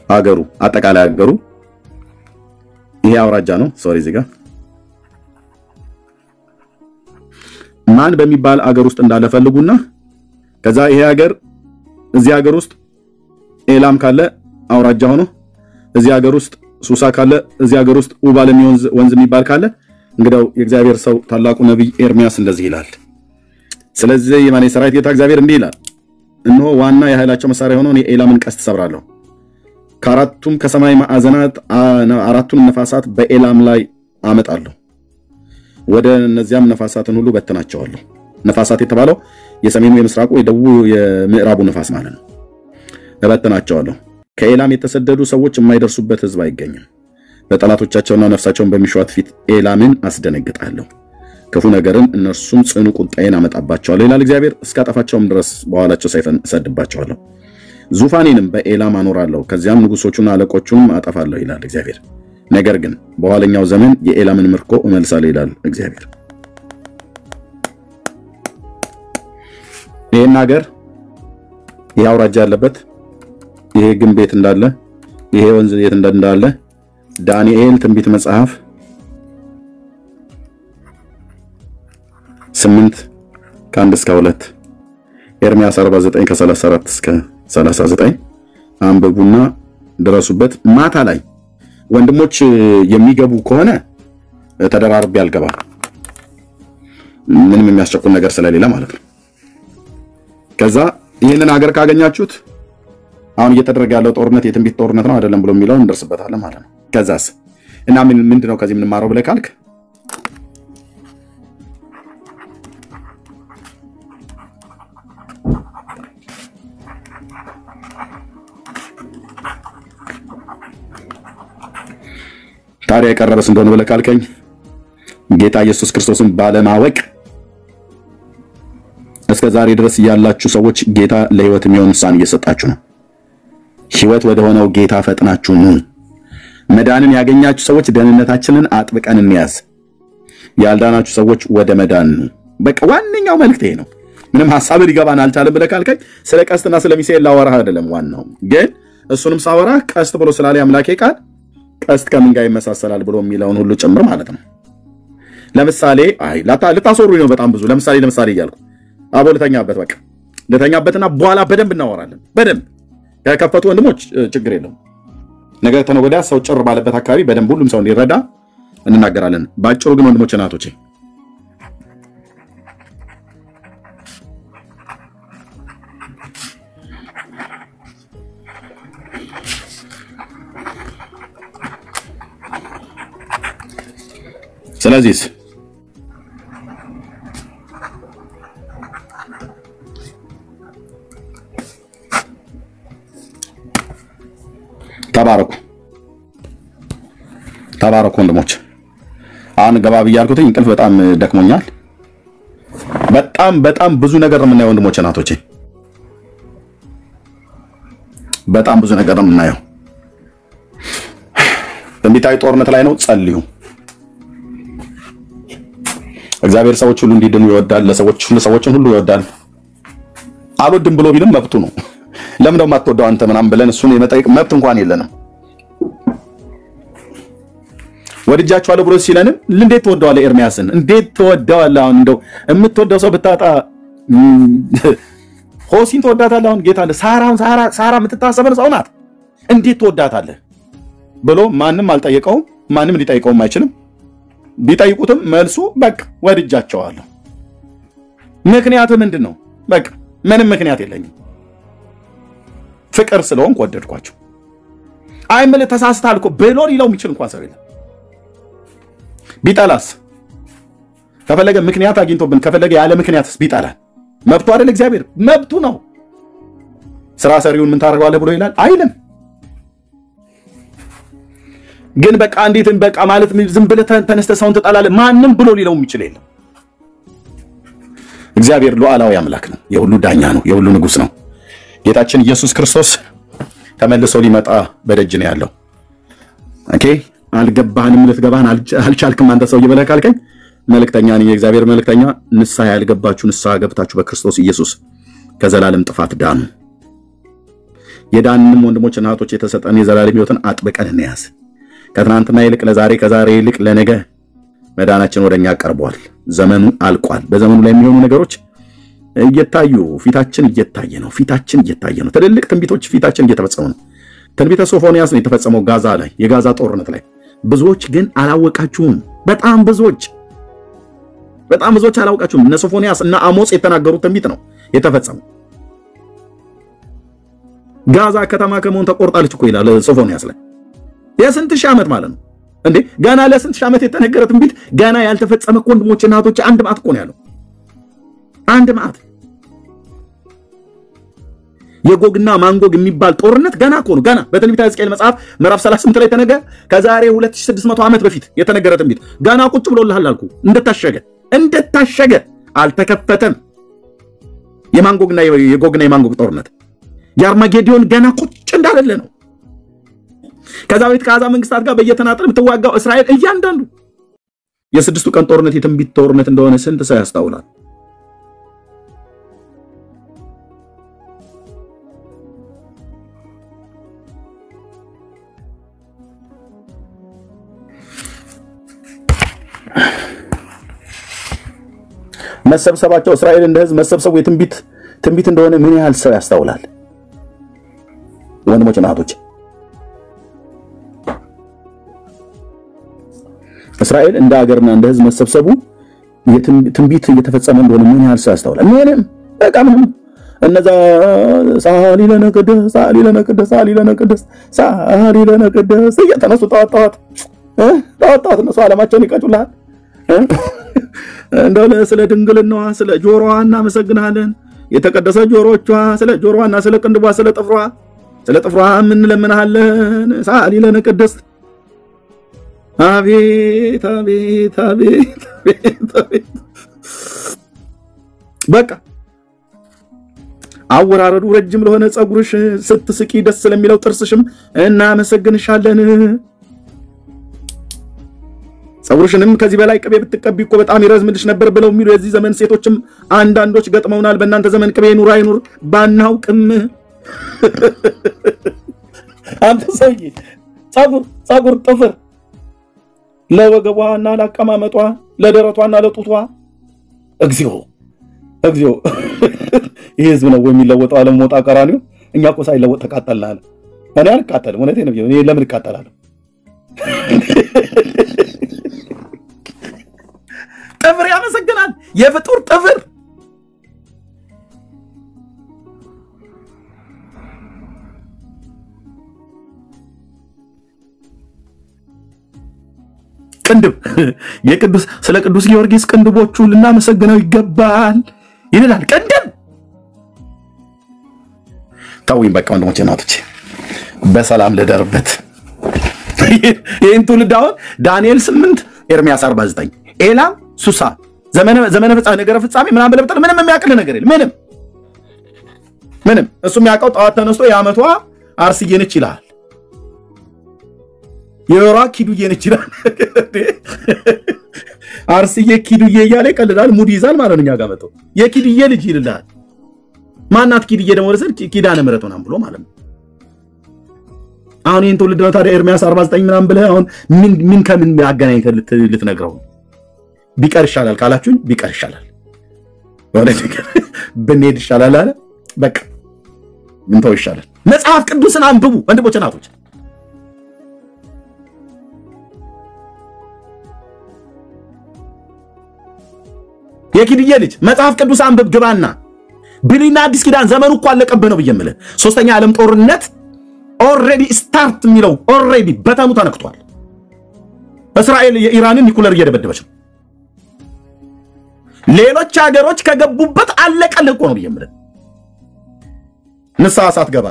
አገሩ አጠቃላይ አገሩ ይሄ አውራጃ ነው። ሶሪ እዚህ ጋር ማን በሚባል አገር ውስጥ እንዳለ ፈልጉና ከዛ ይሄ ሀገር እዚህ ሀገር ውስጥ ኤላም ካለ አውራጃ ሆኖ እዚህ ሀገር ውስጥ ሱሳ ካለ እዚህ ሀገር ውስጥ ኡባል ወንዝ የሚባል ካለ እንግዲያው የእግዚአብሔር ሰው ታላቁ ነብይ ኤርሚያስ እንደዚህ ይላል። ስለዚህ የማን የሰራዊት ጌታ እግዚአብሔር እንዲህ ይላል፣ እነሆ ዋና የኃይላቸው መሳሪያ ሆነውን የኤላምን ቀስት ሰብራለሁ። ከአራቱም ከሰማይ ማዕዘናት አራቱን ነፋሳት በኤላም ላይ አመጣለሁ። ወደ እነዚያም ነፋሳትን ሁሉ በትናቸዋለሁ። ነፋሳት የተባለው የሰሜኑ፣ የምስራቁ፣ የደቡቡ፣ የምዕራቡ ነፋስ ማለት ነው። እበትናቸዋለሁ። ከኤላም የተሰደዱ ሰዎች የማይደርሱበት ህዝብ አይገኝም። ለጠላቶቻቸውና ነፍሳቸውን በሚሿት ፊት ኤላምን አስደነግጣለሁ። ክፉ ነገርን እነርሱም ጽኑ ቁጣዬን አመጣባቸዋለሁ ይላል እግዚአብሔር። እስካጠፋቸውም ድረስ በኋላቸው ሰይፍን እሰድባቸዋለሁ። ዙፋኔንም በኤላም አኖራለሁ፣ ከዚያም ንጉሶቹና አለቆቹንም አጠፋለሁ ይላል እግዚአብሔር። ነገር ግን በኋለኛው ዘመን የኤላምን ምርኮ እመልሳለሁ ይላል እግዚአብሔር። ይሄን ሀገር ይሄ አውራጃ ያለበት ይሄ ግንብ ቤት እንዳለ ይሄ ወንዝ የት እንዳለ ዳንኤል ትንቢት መጽሐፍ 8:1-2 ኤርምያስ 49:34-39 አንብቡና ድረሱበት። ማታ ላይ ወንድሞች የሚገቡ ከሆነ ተደራርቤ አልገባም፣ ምንም የሚያስቸኩል ነገር ስለሌለ ማለት ነው። ከዛ ይሄንን ሀገር ካገኛችሁት አሁን እየተደረገ ያለው ጦርነት የትንቢት ጦርነት ነው አይደለም ብሎ የሚለው እንደርስበታለን ማለት ነው። ከዛስ እና ምንድነው ከዚህ የምንማረው ብለህ ካልክ ታዲያ የቀረበስ እንደሆነ ብለህ ካልከኝ ጌታ ኢየሱስ ክርስቶስን ባለማወቅ እስከ ዛሬ ድረስ ያላችሁ ሰዎች ጌታ ለህይወት የሚሆን ውሳኔ እየሰጣችሁ ነው። ህይወት ወደ ሆነው ጌታ ፈጥናችሁ ኑ። መዳንን ያገኛችሁ ሰዎች ደህንነታችንን አጥብቀን እንያዝ። ያልዳናችሁ ሰዎች ወደ መዳን ኑ። በቃ ዋነኛው መልእክት ይሄ ነው። ምንም ሐሳብ ሊገባን አልቻለም ብለህ ካልከኝ ስለ ቀስትና ስለ ሚሳኤል ላወራህ አይደለም። ዋናው ግን እሱንም ሳወራህ ቀስት ብሎ ስላለ አምላኬ ቃል ቀስት ከምን ጋር ይመሳሰላል ብሎ የሚለውን ሁሉ ጭምር ማለት ነው። ለምሳሌ ልታስወሩኝ ነው በጣም ብዙ ለምሳሌ እያልኩ አቦ ልተኛበት፣ በቃ ልተኛበትና በኋላ በደንብ እናወራለን። በደንብ ከከፈቱ ወንድሞች ችግር የለውም። ነገ ተነገ ወዲያ ሰው ጭር ባለበት አካባቢ በደንብ ሁሉም ሰው እንዲረዳ እንናገራለን። ባጭሩ ግን ወንድሞች እናቶቼ ስለዚህ ተባረኩ ወንድሞች። አሁን ገባ ብያልኩት እንቅልፍ በጣም ደክሞኛል። በጣም ብዙ ነገር ነው የምናየው ወንድሞች እናቶቼ፣ በጣም ብዙ ነገር ነው የምናየው። ትንቢታዊ ጦርነት ላይ ነው። ጸልዩ። እግዚአብሔር ሰዎች ሁሉ እንዲድኑ ይወዳል። ሰዎችን ሁሉ ይወዳል። አልወድም ብሎ ቢልም መብቱ ነው። ለምን ነው የማትወደው አንተ ምናምን ብለን እሱን የመጠየቅ መብት እንኳን የለንም። ወድጃችኋለሁ ብሎ ሲለንም እንዴት ትወደዋለህ? ኤርሚያስን እንዴት ትወደዋለህ? አሁን እንደው የምትወደው ሰው ብታጣ ሆሲን ትወዳታለህ? አሁን ጌታ ሳራ የምትታሰበን ሰው ናት። እንዴት ትወዳታለህ ብሎ ማንም አልጠየቀውም። ማንም ሊጠይቀውም አይችልም። ቢጠይቁትም መልሱ በቃ ወድጃቸዋለሁ። ምክንያቱ ምንድነው? በቃ ምንም ምክንያት የለኝም። ፍቅር ስለሆንኩ ወደድኳቸው። አይምል ተሳስተሃል እኮ ብሎ ሊለው የሚችል እንኳን ሰው የለም። ቢጠላስ ከፈለገ ምክንያት አግኝቶብን ከፈለገ ያለ ምክንያትስ ቢጠላል መብቱ አይደል? እግዚአብሔር መብቱ ነው። ስራ ሰሪውን ምን ታደርገዋለህ ብሎ ይላል አይልም። ግን በቃ እንዴትን በቃ ማለት ዝም ብለህ ተነስተህ ሰውን ትጠላለህ ማንም ብሎ ሊለው የሚችል የለም። እግዚአብሔር ሉዓላዊ አምላክ ነው። የሁሉ ዳኛ ነው። የሁሉ ንጉስ ነው። ጌታችን ኢየሱስ ክርስቶስ ተመልሶ ሊመጣ በደጅ ነው ያለው። ኦኬ አልገባህንም፣ ልትገባህን አልቻልክም አንተ ሰው ይበለህ ካልከኝ መልእክተኛ ነኝ፣ የእግዚአብሔር መልእክተኛ። ንስሐ ያልገባችሁ ንስሐ ገብታችሁ በክርስቶስ ኢየሱስ ከዘላለም ጥፋት ዳኑ። የዳንም ወንድሞች እና እህቶች የተሰጠን የዘላለም ሕይወትን አጥብቀን እንያዝ። ከትናንትና ይልቅ ለዛሬ፣ ከዛሬ ይልቅ ለነገ መዳናችን ወደኛ ቀርቧል። ዘመኑ አልቋል። በዘመኑ ላይ የሚሆኑ ነገሮች እየታዩ ፊታችን እየታየ ነው። ትልልቅ ትንቢቶች ፊታችን እየተፈጸሙ ነው። ትንቢተ ሶፎንያስ ነው የተፈጸመው ጋዛ ላይ፣ የጋዛ ጦርነት ላይ። ብዙዎች ግን አላወቃችሁም። በጣም ብዙዎች አላወቃችሁም። እነ ሶፎንያስ እና አሞጽ የተናገሩት ትንቢት ነው የተፈጸመው። ጋዛ ከተማ ከመሆን ተቆርጣለች እኮ ይላል ሶፎንያስ ላይ። የስንት ሺህ ዓመት ማለት ነው እንዴ? ገና ለስንት ሺህ ዓመት የተነገረ ትንቢት ገና ያልተፈጸመ ወንድሞች እና እህቶች አንድ ማዕት እኮ ነው ያለው። አንድ ማዕት የጎግና ማንጎግ የሚባል ጦርነት ገና እኮ ነው። ገና በትንቢተ ሕዝቅኤል መጽሐፍ ምዕራፍ 38 ላይ ተነገረ። ከዛሬ 2600 ዓመት በፊት የተነገረ ትንቢት ገና ቁጭ ብሎልሃል አልኩ። እንደታሸገ አልተከፈተም። የማንጎግና የማንጎግ ጦርነት የአርማጌዲዮን ገና ቁጭ እንዳለ ነው። ከዛ በፊት ከአሕዛብ መንግስታት ጋር በየተናጠል የምትዋጋው እስራኤል እያንዳንዱ የስድስቱ ቀን ጦርነት የትንቢት ጦርነት እንደሆነ ስንት ሰው ያስተውላል? መሰብሰባቸው እስራኤል እንደ ህዝብ መሰብሰቡ የትንቢት እንደሆነ ምን ያህል ሰው ያስተውላል? ወንድሞች እና እህቶች እስራኤል እንደ ሀገርና እንደ ህዝብ መሰብሰቡ የትንቢት እየተፈጸመ እንደሆነ ምን ያህል ሰው ያስተውላል? ምንም በቃ ምንም። እነዛ ሳሊ ለነ ቅድስ እየተነሱ ጠዋት እነሱ ዓለማቸውን ይቀጩልሃል። እንደው ስለ ድንግልናዋ ስለ ጆሮዋ እናመሰግናለን። የተቀደሰ ጆሮቿ ስለ ጆሮዋና ስለ ቅንድቧ ስለ ጥፍሯ ምን ለምንሃለን? ሳሊ ለነ ቅድስ። አቤት በቃ አወራረዱ ረጅም ለሆነ ጸጉርሽ ስትስቂ ደስ ለሚለው ጥርስሽም እናመሰግንሻለን። ጸጉርሽንም ከዚህ በላይ ቅቤ ብትቀቢ እኮ በጣም ይረዝምልሽ ነበር ብለው የሚሉ የዚህ ዘመን ሴቶችም አንዳንዶች ገጥመውናል። በእናንተ ዘመን ቅቤ ኑር አይኑር ባናውቅም አንተ ሰውዬ ጸጉር ጥፍር ለወገቧና ለአቀማመጧ ለደረቷና ለጡቷ እግዚኦ ይሄ ህዝብ ነው የሚለወጠው? ዓለም ሞጣ ቀራኒው እኛ እኮ ሳይለወጥ ተቃጠልናል። እኔ አልቃጠልም። እውነቴን ነው። እኔ ለምን እቃጠላለሁ? ጥፍር ያመሰግናል። የፍጡር ጥፍር ቅንድብ ስለ ቅዱስ ጊዮርጊስ ቅንድቦቹ ልናመሰግነው ይገባል ይላል። ቅንድብ ታውኝ በቃ ወንድሞቼ እናቶቼ በሰላም ልደርበት። ይህን ትውልድ አሁን ዳንኤል 8 ኤርምያስ 49 ኤላም ሱሳ ዘመነ ፍጻሜ ነገረ ፍጻሜ ምናምን ብለብጠል ምንም የሚያቅል ነገር የለም። ምንም እሱ የሚያውቀው ጠዋት ተነስቶ የዓመቷ አርስዬ ነች ይላል። የወሯ ኪዱዬ ነች ይላል። አርስዬ ኪዱዬ እያለ ይቀልዳል። ሙድ ይዛል ማለት ነው። እኛ ጋር መጥቶ የኪዱዬ ልጅ ይልላል። ማናት ኪዱዬ ደግሞ ወርሰል ኪዳነ ምሕረት ሆናም ብሎ ማለት ነው። አሁን ይህን ትውልድ ነው ታዲያ ኤርምያስ 49 ምናምን ብለህ አሁን ምን ከምን አገናኝተህ ልትነግረው? ቢቀር ይሻላል ካላችሁኝ ቢቀር ይሻላል። ወለደ ብንሄድ ይሻላል አለ። በቃ ምን ተው ይሻላል። መጽሐፍ ቅዱስን አንብቡ ወንድሞች እናቶች። የኪድዬ ልጅ መጽሐፍ ቅዱስ አንብብ ግባና ብሉይና አዲስ ኪዳን ዘመኑ እኮ አለቀብህ ነው ብየምልህ። ሶስተኛ ዓለም ጦርነት ኦሬዲ ስታርት የሚለው ኦሬዲ በተኑ ተነክቷል። እስራኤል የኢራንን ኒኩለር እየደበደበች ነው። ሌሎች ሀገሮች ከገቡበት አለቀልህ እኮ ነው ብየምልህ። ንስሐ ሳትገባ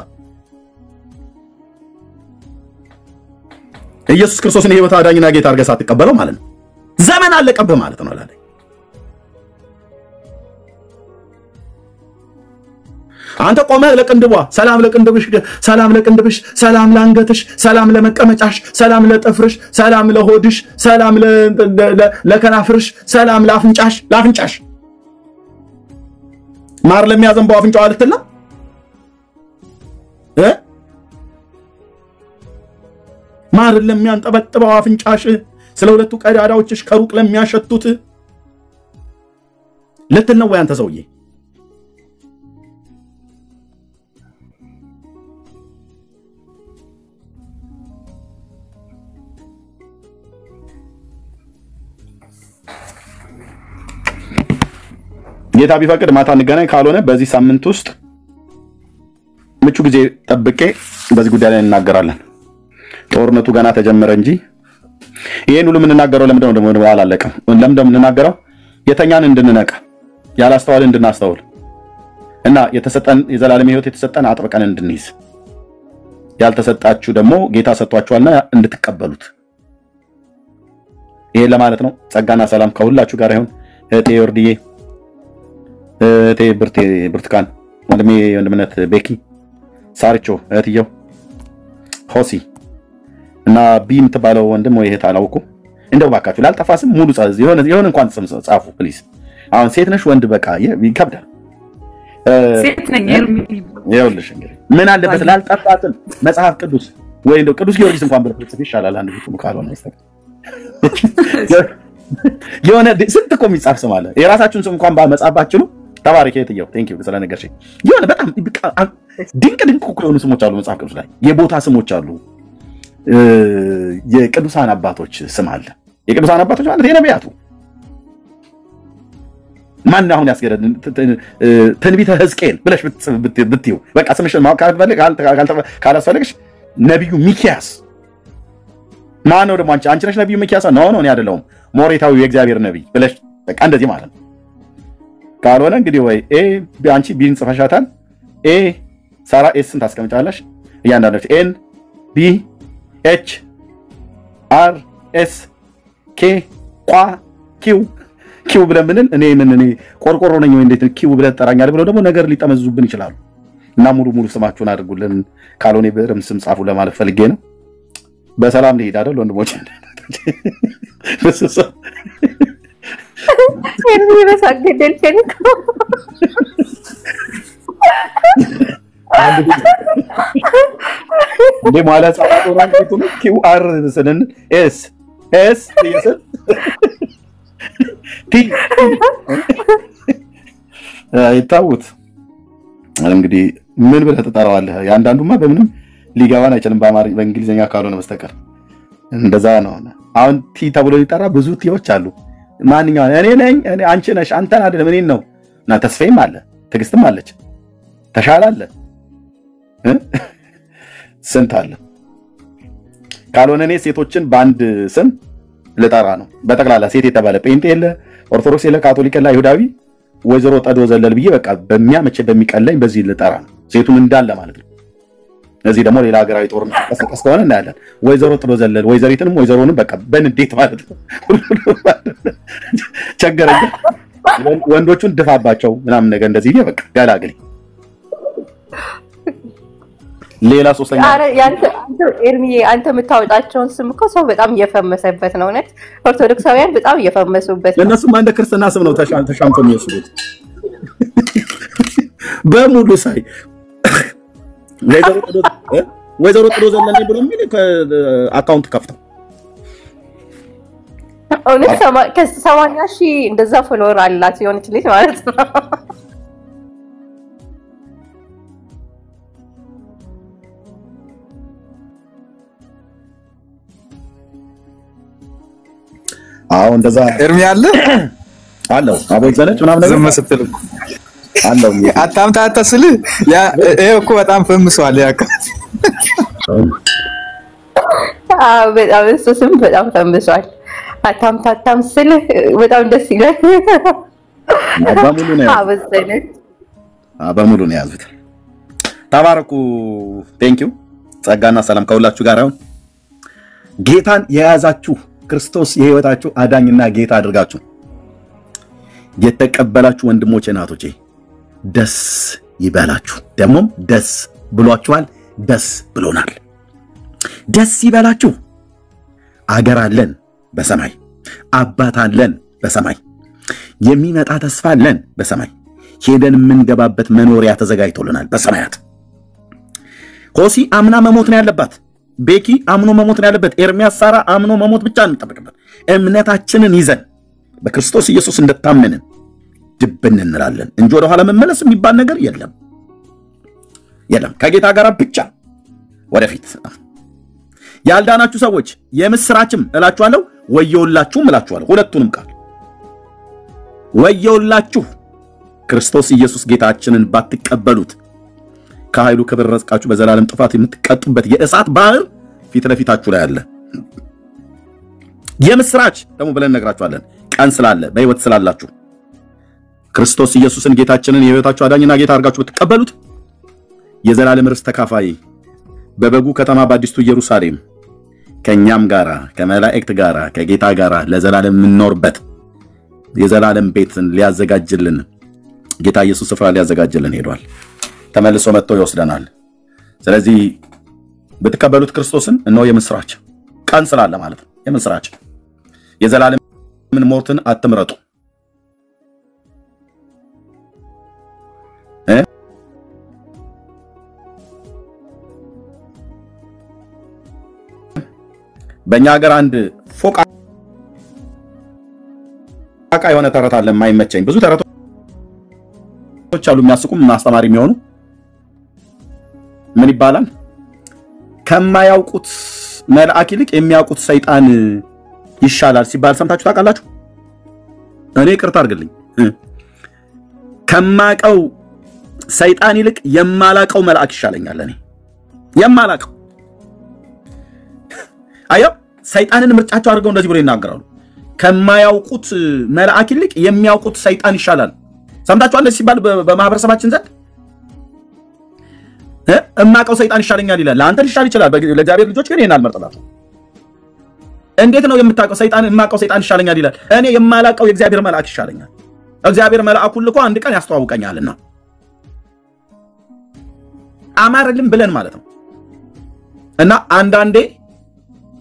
ኢየሱስ ክርስቶስን የሕይወት አዳኝና ጌታ አድርገህ ሳትቀበለው ማለት ነው ዘመን አለቀብህ ማለት ነው አላለ። አንተ ቆመህ ለቅንድቧ ሰላም ለቅንድብሽ፣ ሰላም ለቅንድብሽ፣ ሰላም ለአንገትሽ፣ ሰላም ለመቀመጫሽ፣ ሰላም ለጥፍርሽ፣ ሰላም ለሆድሽ፣ ሰላም ለከናፍርሽ፣ ሰላም ለአፍንጫሽ ማር ለሚያዘንበው አፍንጫው አልተላ ማር ለሚያንጠበጥበው አፍንጫሽ፣ ስለ ሁለቱ ቀዳዳዎችሽ ከሩቅ ለሚያሸቱት ልትል ነው ወይ አንተ ሰውዬ? ጌታ ቢፈቅድ ማታ እንገናኝ። ካልሆነ በዚህ ሳምንት ውስጥ ምቹ ጊዜ ጠብቄ በዚህ ጉዳይ ላይ እናገራለን። ጦርነቱ ገና ተጀመረ እንጂ ይሄን ሁሉ የምንናገረው ለምንድነው ደግሞ አላለቀም? ለምንድነው የምንናገረው? የተኛን እንድንነቃ፣ ያላስተዋልን እንድናስተውል፣ እና የተሰጠን የዘላለም ሕይወት የተሰጠን አጥብቀን እንድንይዝ ያልተሰጣችሁ ደግሞ ጌታ ሰጥቷችኋልና እንድትቀበሉት ይሄ ለማለት ነው። ጸጋና ሰላም ከሁላችሁ ጋር ይሁን። እቴ ወርድዬ፣ እቴ ብርቱካን፣ ወንድሜ ወንድምነት ቤኪ፣ ሳርቾ እህትየው፣ ሆሲ እና ቢ የምትባለው ወንድም ወይ እህት አላውቁም። እንደው ባካችሁ ላልጠፋ ስም ሙሉ የሆነ እንኳን ስም ጻፉ ፕሊዝ። አሁን ሴት ነሽ ወንድ በቃ ይከብዳል። ሴት ነኝ ይኸውልሽ እንግዲህ ምን አለበት ላልጠፋትን መጽሐፍ ቅዱስ ወይ እንደው ቅዱስ ጊዮርጊስ እንኳን ብለሽ ይሻላል። አንድ ቢቱ ካልሆነ አይስተካከል የሆነ ስንት እኮ የሚጻፍ ስም አለ። የራሳችሁን ስም እንኳን በመጻፋችሁ ነው። ተባረክ እህትየው፣ ቴንክ ዩ ስለነገርሽኝ። የሆነ በጣም ድንቅ እኮ የሆኑ ስሞች አሉ መጽሐፍ ቅዱስ ላይ፣ የቦታ ስሞች አሉ። የቅዱሳን አባቶች ስም አለ። የቅዱሳን አባቶች ማለት የነቢያቱ ማን አሁን ያስገደድ ትንቢተ ሕዝቅኤል ብለሽ ብትዩ በቃ ስምሽን ማወቅ ካላስፈልግሽ ነቢዩ ሚኪያስ ማን ነው ደግሞ? አንቺ ነሽ ነቢዩ ሚኪያስ? ነው እኔ አይደለሁም ሞሬታዊ የእግዚአብሔር ነቢይ ብለሽ በቃ እንደዚህ ማለት ነው። ካልሆነ እንግዲህ ወይ አንቺ ቢን ጽፈሻታል። ሳራ ኤስን ታስቀምጫለሽ። እያንዳንዶች ኤን ቢ ኤች አር ኤስ ኬ ቋ ኪው ብለን ብንል እኔ ቆርቆሮ ነኝ ወይ እንዴት ኪው ብለን ተጠራኛለህ ብለው ደግሞ ነገር ሊጠመዝዙብን ይችላሉ። እና ሙሉ ስማችሁን አድርጉልን። ካልሆነ በርም ስም ጻፉ ለማለት ፈልጌ ነው። በሰላም ልሂድ አይደል ወንድሞች? በሰሰ የሚበሳገደል ከንኩ እንዴ ማለት ጻፋቶራንቱ ኪው አር ስንን ኤስ ይሰጥ ቲ አይታውት እንግዲህ ምን ብለህ ተጣራዋለህ? ያንዳንዱማ በምንም ሊገባን አይችልም በእንግሊዘኛ ካልሆነ በስተቀር እንደዛ ነው። አሁን ቲ ተብሎ ሊጠራ ብዙ ቲዎች አሉ። ማንኛው እኔ ነኝ አንቺ ነሽ አንተን አይደለም እኔን ነው። እና ተስፋዬም አለ ትዕግስትም አለች ተሻለ አለ ስንት አለ። ካልሆነ እኔ ሴቶችን በአንድ ስም ልጠራ ነው። በጠቅላላ ሴት የተባለ ጴንጤ የለ፣ ኦርቶዶክስ የለ፣ ካቶሊክ የለ፣ አይሁዳዊ ወይዘሮ ጠዶ ዘለል ብዬ በቃ በሚያመች በሚቀለኝ በዚህ ልጠራ ነው ሴቱን እንዳለ ማለት ነው። እዚህ ደግሞ ሌላ ሀገራዊ ጦርነት ተቀሰቀስ ከሆነ እናያለን። ወይዘሮ ጥሎ ዘለል ወይዘሪትንም ወይዘሮንም በቃ በንዴት ማለት ነው። ቸገረኝ። ወንዶቹን ድፋባቸው ምናምን ነገር እንደዚህ በቃ ገላግሌ። ሌላ ሶስተኛ ያንተ ኤርሚዬ አንተ የምታወጣቸውን ስም እኮ ሰው በጣም እየፈመሰበት ነው። እውነት ኦርቶዶክሳውያን በጣም እየፈመሱበት ነው። እነሱም አንደ ክርስትና ስም ነው ተሻምቶ የሚወስዱት በሙሉ ሳይ ወይዘሮ ጥሎ ዘለል ብሎ የሚል አካውንት ከፍተው እውነት 80,000 እንደዛ ፎሎወር አላት የሆነች ልጅ ማለት ነው። አዎ እንደዛ ኤርሚ አለ አለው አቦይ ዘለች ምናምን ነገር ዝም ስትል አለው አታምታታ ስል ያ እኮ በጣም ፈምሷል። ያ በጣም እሱም በጣም ፈምሷል። አታምታታም ስል በጣም ደስ ይላል። በሙሉ ነው ያዙት። ተባረኩ። ቴንኪው። ጸጋና ሰላም ከሁላችሁ ጋር ይሁን። ጌታን የያዛችሁ ክርስቶስ የህይወታችሁ አዳኝና ጌታ አድርጋችሁ የተቀበላችሁ ወንድሞቼ እናቶቼ ደስ ይበላችሁ። ደሞም ደስ ብሏችኋል። ደስ ብሎናል። ደስ ይበላችሁ። አገር አለን በሰማይ፣ አባት አለን በሰማይ፣ የሚመጣ ተስፋ አለን በሰማይ፣ ሄደን የምንገባበት መኖሪያ ተዘጋጅቶልናል በሰማያት። ሆሲ አምና መሞት ነው ያለባት። ቤኪ አምኖ መሞት ነው ያለበት። ኤርሚያስ ሳራ አምኖ መሞት ብቻ ነው የሚጠበቅበት። እምነታችንን ይዘን በክርስቶስ ኢየሱስ እንደታመንን ድብን እንላለን እንጂ ወደ ኋላ መመለስ የሚባል ነገር የለም። ከጌታ ጋር ብቻ ወደፊት። ያልዳናችሁ ሰዎች የምስራችም እላችኋለሁ፣ ወየውላችሁም እላችኋለሁ። ሁለቱንም ቃል ወየውላችሁ። ክርስቶስ ኢየሱስ ጌታችንን ባትቀበሉት ከኃይሉ ክብር ረዝቃችሁ በዘላለም ጥፋት የምትቀጡበት የእሳት ባህር ፊት ለፊታችሁ ላይ አለ። የምስራች ደግሞ ብለን ነግራችኋለን። ቀን ስላለ በህይወት ስላላችሁ ክርስቶስ ኢየሱስን ጌታችንን የሕይወታችሁ አዳኝና ጌታ አድርጋችሁ ብትቀበሉት የዘላለም ርስት ተካፋይ በበጉ ከተማ በአዲስቱ ኢየሩሳሌም ከኛም ጋራ ከመላእክት ጋራ ከጌታ ጋራ ለዘላለም የምንኖርበት የዘላለም ቤትን ሊያዘጋጅልን ጌታ ኢየሱስ ስፍራ ሊያዘጋጅልን ሄዷል። ተመልሶ መጥቶ ይወስደናል። ስለዚህ ብትቀበሉት ክርስቶስን እነሆ የምስራች ቀን ስላለ ማለት ነው። የምስራች የዘላለምን ሞትን አትምረጡ። በእኛ ሀገር አንድ ፎቅ አቃ የሆነ ተረት አለ የማይመቸኝ። ብዙ ተረቶች አሉ የሚያስቁም አስተማሪ የሚሆኑ። ምን ይባላል? ከማያውቁት መልአክ ይልቅ የሚያውቁት ሰይጣን ይሻላል ሲባል ሰምታችሁ ታውቃላችሁ? እኔ ይቅርታ አድርግልኝ፣ ከማቀው ሰይጣን ይልቅ የማላቀው መልአክ ይሻለኛል። እኔ የማላቀው አየው፣ ሰይጣንን ምርጫቸው አድርገው እንደዚህ ብሎ ይናገራሉ። ከማያውቁት መልአክ ይልቅ የሚያውቁት ሰይጣን ይሻላል። ሰምታችኋል እንደዚህ ሲባል በማህበረሰባችን ዘንድ እማቀው ሰይጣን ይሻለኛል ይላል። ለአንተ ሊሻል ይችላል፣ ለእግዚአብሔር ልጆች ግን ይሄን አልመርጥላችሁ። እንዴት ነው የምታውቀው? ሰይጣን እማቀው ሰይጣን ይሻለኛል ይላል። እኔ የማላቀው የእግዚአብሔር መልአክ ይሻለኛል። እግዚአብሔር መልአኩን ልኮ አንድ ቀን ያስተዋውቀኛልና አማረልን ብለን ማለት ነው። እና አንዳንዴ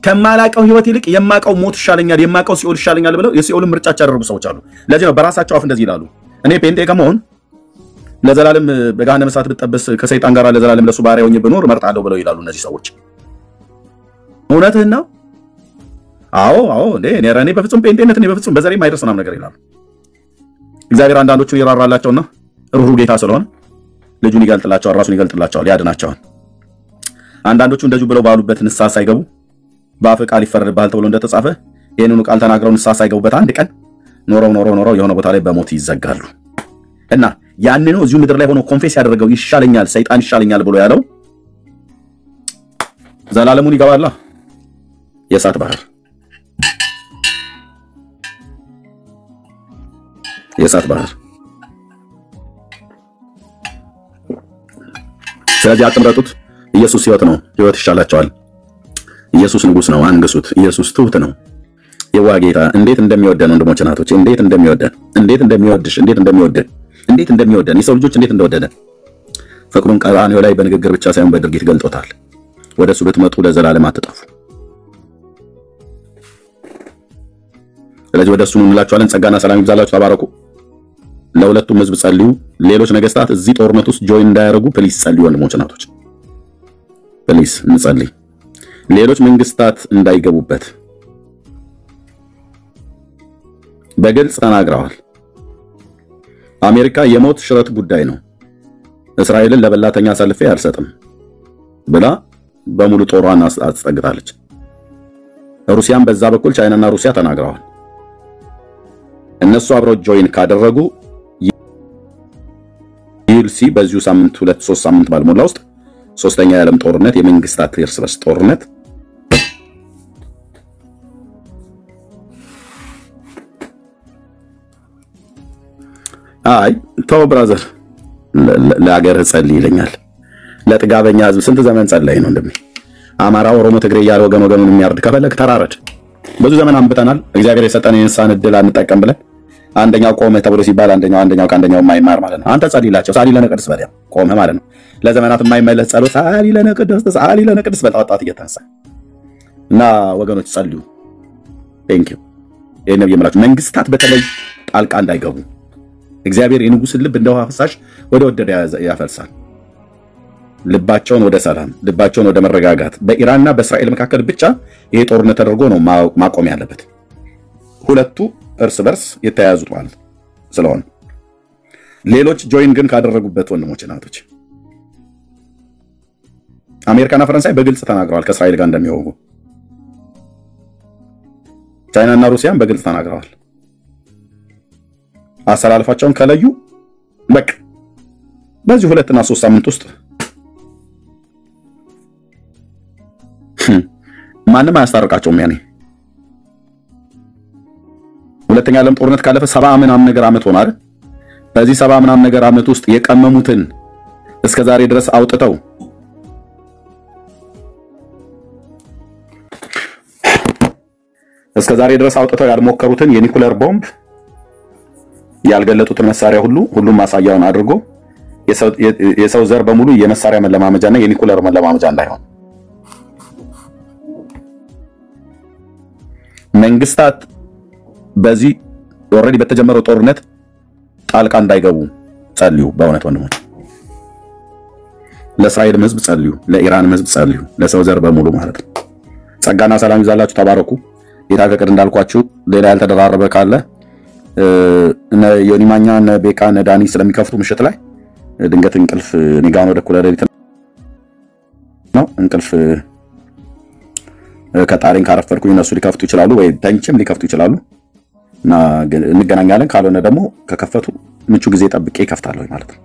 ከማላቀው ህይወት ይልቅ የማቀው ሞት ይሻለኛል፣ የማቀው ሲኦል ይሻለኛል ብለው የሲኦልን ምርጫቸው ያደረጉ ሰዎች አሉ። ለዚህ ነው በራሳቸው አፍ እንደዚህ ይላሉ። እኔ ጴንጤ ከመሆን ለዘላለም በገሃነመ እሳት ብጠበስ ከሰይጣን ጋር ለዘላለም ለሱ ባሪያ ሆኜ ብኖር እመርጣለሁ ብለው ይላሉ እነዚህ ሰዎች። እውነትህን ነው? አዎ እኔ በፍጹም ጴንጤነት እኔ በፍጹም በዘሬ ማይደርስ ምናምን ነገር ይላሉ። እግዚአብሔር አንዳንዶቹን ይራራላቸውና ሩህሩህ ጌታ ስለሆነ ልጁን ይገልጥላቸዋል፣ ራሱን ይገልጥላቸዋል፣ ያድናቸዋል። አንዳንዶቹ እንደዚሁ ብለው ባሉበት ንስሐ ሳይገቡ በአፍ ቃል ይፈረድብሃል ተብሎ እንደተጻፈ ይሄንኑ ቃል ተናግረው ንስሐ ሳይገቡበት አንድ ቀን ኖረው የሆነ ቦታ ላይ በሞት ይዘጋሉ። እና ያንኑ እዚሁ ምድር ላይ ሆኖ ኮንፌስ ያደረገው ይሻለኛል ሰይጣን ይሻለኛል ብሎ ያለው ዘላለሙን ይገባላ የእሳት ባህር ስለዚህ አትምረጡት። ኢየሱስ ሕይወት ነው፣ ሕይወት ይሻላቸዋል። ኢየሱስ ንጉስ ነው፣ አንግሱት። ኢየሱስ ትሁት ነው፣ የዋህ ጌታ። እንዴት እንደሚወደን ወንድሞች እናቶች፣ እንዴት እንደሚወድሽ፣ እንዴት እንደሚወደን የሰው ልጆች እንዴት እንደወደደ ፍቅሩን ቀራንዮ ላይ በንግግር ብቻ ሳይሆን በድርጊት ገልጦታል። ወደሱ ብትመጡ ለዘላለም አትጠፉ። ስለዚህ ወደሱ እንላችኋለን። ጸጋና ሰላም ይብዛላችሁ። ተባረኩ። ለሁለቱም ህዝብ ጸልዩ። ሌሎች ነገስታት እዚህ ጦርነት ውስጥ ጆይን እንዳያደርጉ ፕሊስ ጸልዩ ወንድሞች እናቶች፣ ፕሊስ እንጸልይ። ሌሎች መንግስታት እንዳይገቡበት በግልጽ ተናግረዋል። አሜሪካ የሞት ሽረት ጉዳይ ነው፣ እስራኤልን ለበላተኛ አሳልፌ አልሰጥም ብላ በሙሉ ጦሯን አስጠግታለች። ሩሲያም በዛ በኩል ቻይናና ሩሲያ ተናግረዋል። እነሱ አብረው ጆይን ካደረጉ ዩልሲ በዚሁ ሳምንት 2-3 ሳምንት ባልሞላ ውስጥ ሶስተኛ የዓለም ጦርነት፣ የመንግስታት እርስ በርስ ጦርነት አይ ተው ብራዘር፣ ለሀገር ጸልይ ይለኛል። ለጥጋበኛ ህዝብ ስንት ዘመን ጸለይ ነው እንደሚ አማራ፣ ኦሮሞ፣ ትግሬ እያለ ወገኑን የሚያርድ ከፈለክ ተራረድ። ብዙ ዘመን አንብተናል። እግዚአብሔር የሰጠን የንስሐን ዕድል አንጠቀም ብለን አንደኛው ቆመ ተብሎ ሲባል አንደኛው ከአንደኛው የማይማር ማለት ነው። አንተ ጸልይላቸው፣ ሳሊ ለነ ቅድስ በል፣ ቆመ ማለት ነው። ለዘመናት የማይመለስ ጸሎት ሳሊ ለነ ቅድስ በል ወጣት እየተነሳ እና ወገኖች ጸልዩ። ቴንኪው። ይሄን ነው የምላችሁ። መንግስታት በተለይ ጣልቃ እንዳይገቡ። እግዚአብሔር የንጉስን ልብ እንደ ውሃ ፈሳሽ ወደ ወደደ ያፈልሳል። ልባቸውን ወደ ሰላም፣ ልባቸውን ወደ መረጋጋት። በኢራንና በእስራኤል መካከል ብቻ ይሄ ጦርነት ተደርጎ ነው ማቆም ያለበት። ሁለቱ እርስ በርስ የተያያዙት ማለት ስለሆነ ሌሎች ጆይን ግን ካደረጉበት ወንድሞች እናቶች አሜሪካና ፈረንሳይ በግልጽ ተናግረዋል ከእስራኤል ጋር እንደሚወጉ። ቻይናና ሩሲያም በግልጽ ተናግረዋል። አሰላልፋቸውን ከለዩ በቃ በዚህ 2 እና 3 ሳምንት ውስጥ ማንም አያስታርቃቸውም። ያኔ ሁለተኛ ዓለም ጦርነት ካለፈ 70 ምናምን ነገር ዓመት ሆነ አይደል? በዚህ 70 ምናምን ነገር ዓመት ውስጥ የቀመሙትን እስከዛሬ ድረስ አውጥተው ያልሞከሩትን የኒኩለር ቦምብ ያልገለጡትን መሳሪያ ሁሉም ማሳያውን አድርጎ የሰው ዘር በሙሉ የመሳሪያ መለማመጃና የኒኩለር መለማመጃ እንዳይሆን መንግስታት በዚህ ኦሬዲ በተጀመረው ጦርነት ጣልቃ እንዳይገቡ ጸልዩ። በእውነት ወንድሞች ለእስራኤልም ህዝብ ጸልዩ፣ ለኢራንም ህዝብ ጸልዩ፣ ለሰው ዘር በሙሉ ማለት ነው። ጸጋና ሰላም ይዛላችሁ። ተባረኩ። ጌታ ፈቅድ እንዳልኳችሁ ሌላ ያልተደራረበ ካለ እነ ዮኒ ማኛ እነ ቤካ እነ ዳኒ ስለሚከፍቱ ምሽት ላይ ድንገት እንቅልፍ ንጋን ወደ እኩለ ሌሊት ነው እንቅልፍ ከጣሪን ካረፈርኩኝ እነሱ ሊከፍቱ ይችላሉ ወይ ተንችም ሊከፍቱ ይችላሉ እና እንገናኛለን። ካልሆነ ደግሞ ከከፈቱ ምቹ ጊዜ ጠብቄ ይከፍታለሁ ማለት ነው።